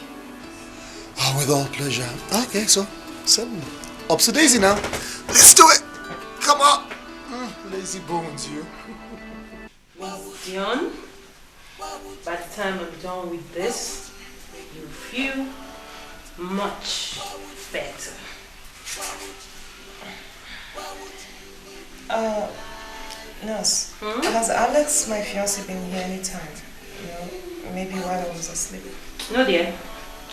Oh, with all pleasure. Okay, so 7. Ups to Daisy now. Let's do it. Come on. Lazy bones, you. Dion, by the time I'm done with this, you feel much better. Nurse, has Alex, my fiancé, been here anytime? You know, maybe while I was asleep. No, dear.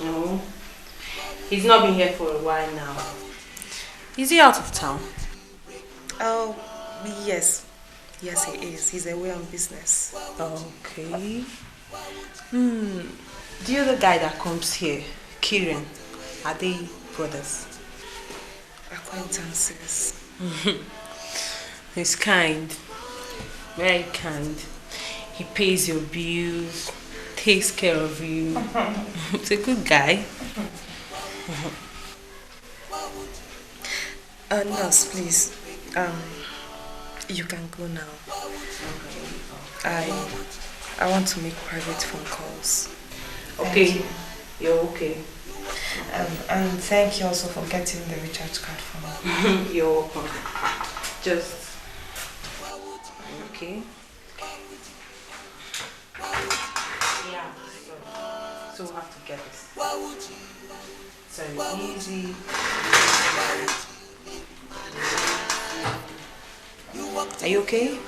No. He's not been here for a while now. Is he out of town? Oh, yes. Yes, he is. He's away on business. Okay. The other guy that comes here, Kieran, are they brothers? Acquaintances. He's kind. Very kind. He pays your bills, takes care of you. He's a good guy. Nurse, please. You can go now. I want to make private phone calls. Okay. You're okay. And thank you also for getting the recharge card for me. You're welcome. Just okay. Yeah. So we'll have to get this. So easy. Are you okay?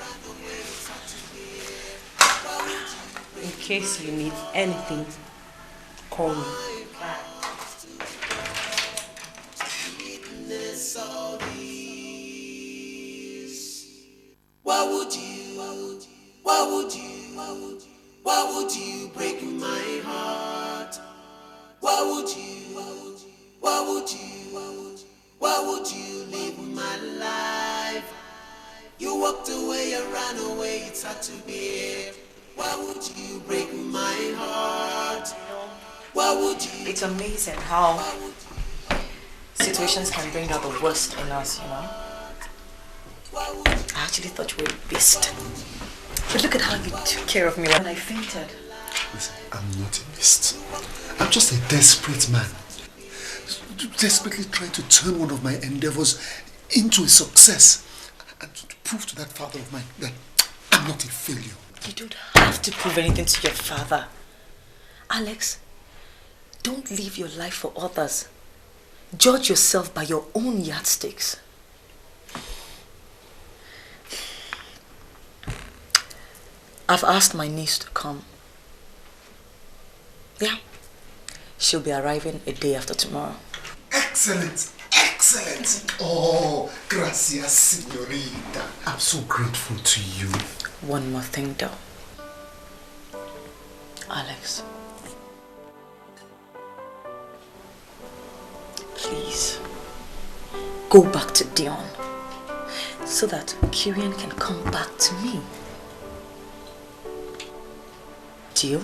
In case you need anything, call me. Why would you break my heart? Why would you leave my life? You walked away, you ran away, it's hard to bear. Why would you break my heart? Why would you? It's amazing how situations can bring out the worst in us, you know. I actually thought you were a beast. But look at how you took care of me when I fainted. Listen, I'm not a beast. I'm just a desperate man. Desperately trying to turn one of my endeavors into a success. And to prove to that father of mine that I'm not a failure. You don't have to prove anything to your father. Alex, don't live your life for others. Judge yourself by your own yardsticks. I've asked my niece to come. Yeah. She'll be arriving a day after tomorrow. Excellent. Excellent. Oh, gracias, señorita. I'm so grateful to you. One more thing though. Alex. Please. Go back to Dion. So that Kyrian can come back to me. Deal?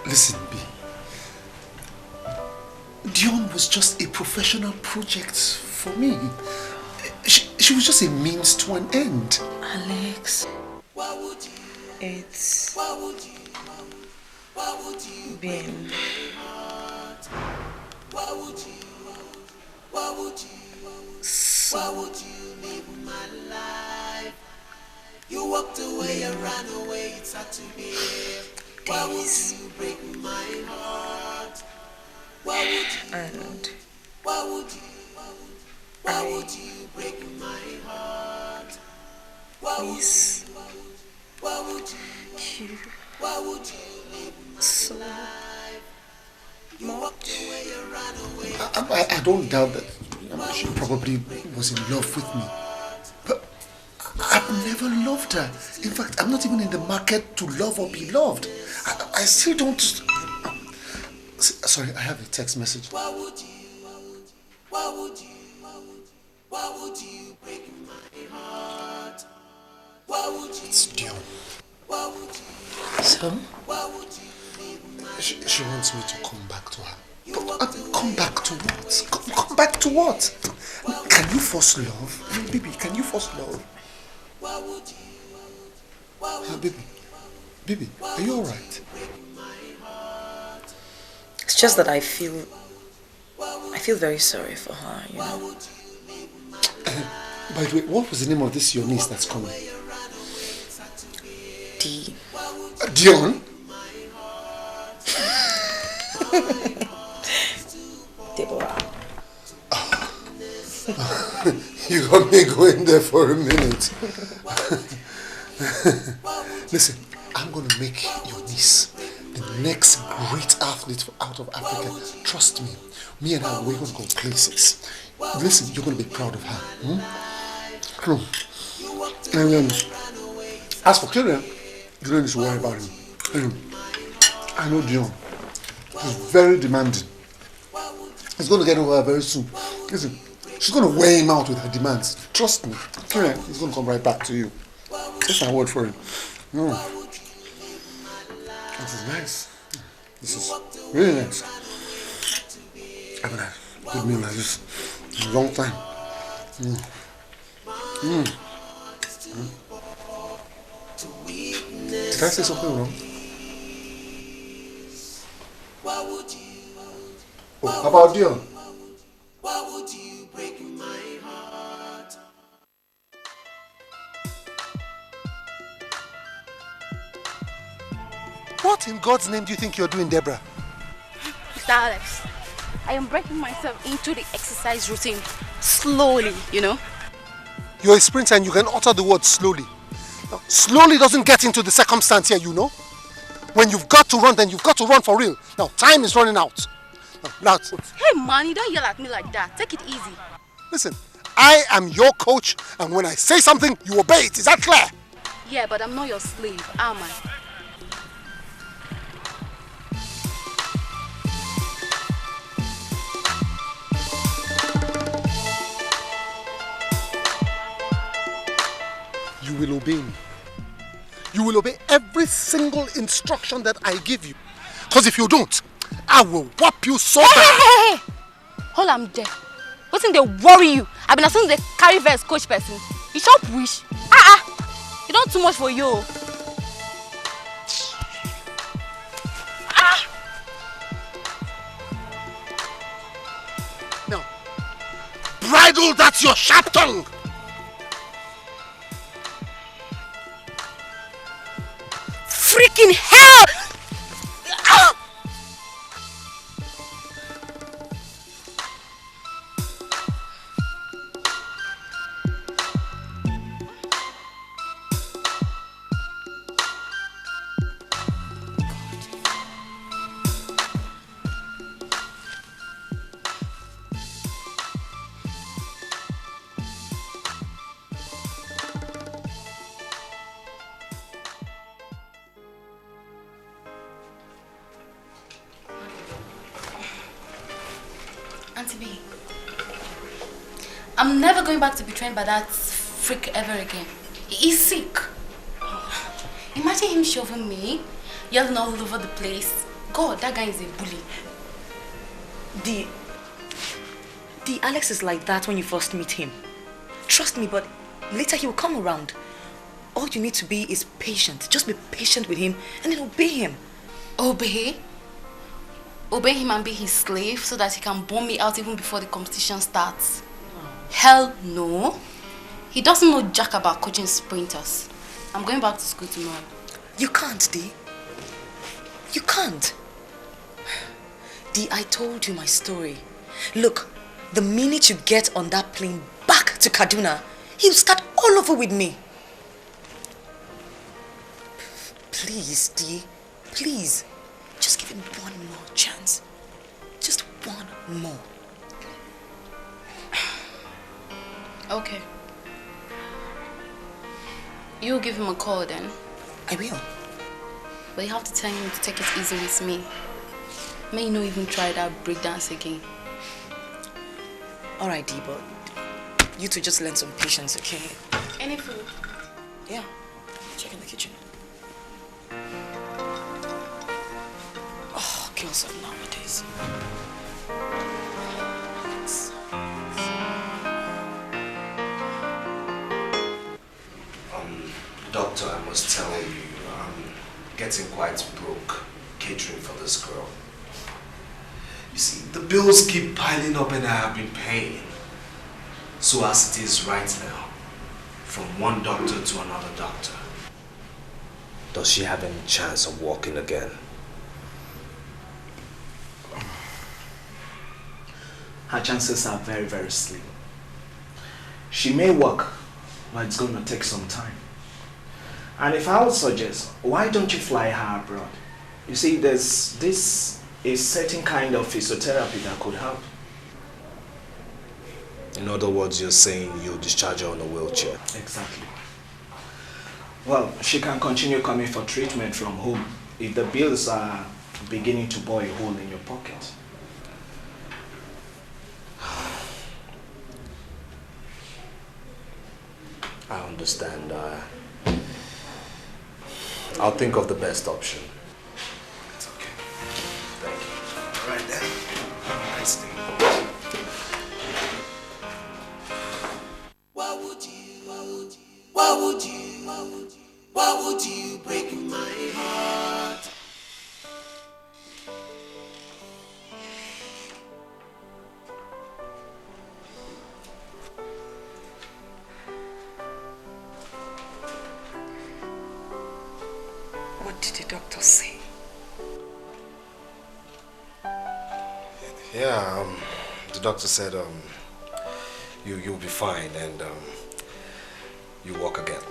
Listen, B. Dion was just a professional project for me. She was just a means to an end. Alex. It's been Why would you live my life? You walked away and ran away, it's hard to bear. Why would you break my heart? Why would you? and Why would you break my heart? Why would you? Why would you? Why would you live my life? You walked away and ran away. I don't doubt that she probably was in love with me. But I've never loved her. In fact, I'm not even in the market to love or be loved. I still don't... Sorry, I have a text message. Why would you? Why would you? Why would you break my heart? Why would you? It's Dion. Why would you? So? Why would you leave my She wants me to come back to her. But come back to what? Come back to what? Can you force love? Baby, can you force love? Why would you? Baby, are you alright? It's just that I feel very sorry for her, you know. By the way, what was the name of this your niece that's coming? Dion? Deborah. You got me going there for a minute. Listen, I'm going to make your niece the next great athlete out of Africa. Trust me. Me and her, we're going to go places. Listen, you're going to be proud of her. Come on. And as for Kyrian, you don't need to worry about him. I know Dion. He's very demanding. He's going to get over her very soon. Listen, she's going to weigh him out with her demands. Trust me. Kyrian, he's going to come right back to you. That's my word for him. No. This is nice. This is really nice. I haven't had a good meal like this in a long time. Did I say something wrong? Oh, how about Dion? Why would you break my heart? What in God's name do you think you're doing, Deborah? Mr. Alex, I am breaking myself into the exercise routine slowly, you know. You're a sprinter and you can utter the word slowly. Now, slowly doesn't get into the circumstance here, you know. When you've got to run, then you've got to run for real. Now, time is running out. Now, hey man, you don't yell at me like that. Take it easy. Listen, I am your coach, and when I say something, you obey it. Is that clear? Yeah, but I'm not your slave, am I? You will obey me. You will obey every single instruction that I give you. Because if you don't, I will whop you so bad. Hey! Hold on there. What's in they worry you? I've been asking the carry verse coach person. You shop wish. You don't too much for you. Now, bridle that your sharp tongue. Freaking hell! Auntie B, I'm never going back to be trained by that freak ever again. He's sick. Imagine him shoving me, yelling all over the place. God, that guy is a bully. The Alex is like that when you first meet him. Trust me, but later he will come around. All you need to be is patient. Just be patient with him and then obey him. Obey? Obey him and be his slave so that he can bomb me out even before the competition starts? Hell no. He doesn't know jack about coaching sprinters. I'm going back to school tomorrow. You can't, Dee. You can't. Dee, I told you my story. Look, the minute you get on that plane back to Kaduna, he'll start all over with me. Please, Dee, please. Just give him one more chance. Just one more. Okay. You'll give him a call then? I will. But you have to tell him to take it easy with me. May not even try that breakdance again. Alright, Dee, but you two just learn some patience, okay? Any food? Yeah. Check in the kitchen. Oh, girls are nowadays. Doctor, I must tell you, I'm getting quite broke catering for this girl. You see, the bills keep piling up and I have been paying. So as it is right now, from one doctor to another doctor. Does she have any chance of walking again? Her chances are very, very slim. She may walk, but it's going to take some time. And if I would suggest, why don't you fly her abroad? You see, there's a certain kind of physiotherapy that could help. In other words, you're saying you'll discharge her on a wheelchair? Exactly. Well, she can continue coming for treatment from home if the bills are beginning to bore a hole in your pocket. I understand. I'll think of the best option. It's okay. Thank you. All right then. Nice day. Why would you break my heart? What did the doctor say? Yeah, the doctor said you'll be fine and you walk again.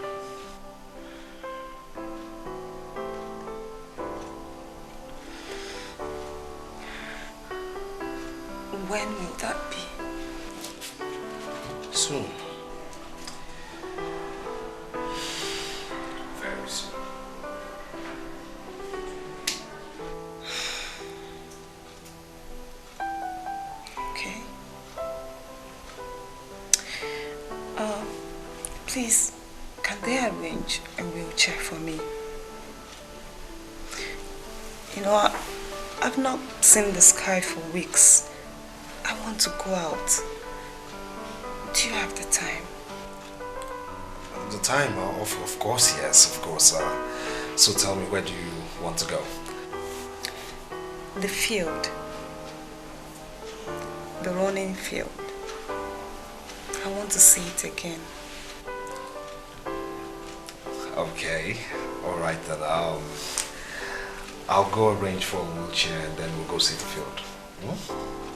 When will that be? Soon. Very soon. Okay. Please, can they arrange a wheelchair for me? You know, I've not seen the sky for weeks. I want to go out. Do you have the time? The time? Of course, yes, of course. So tell me, where do you want to go? The field. The running field. I want to see it again. Okay, all right then. I'll go arrange for a wheelchair and then we'll go see the field. Hmm?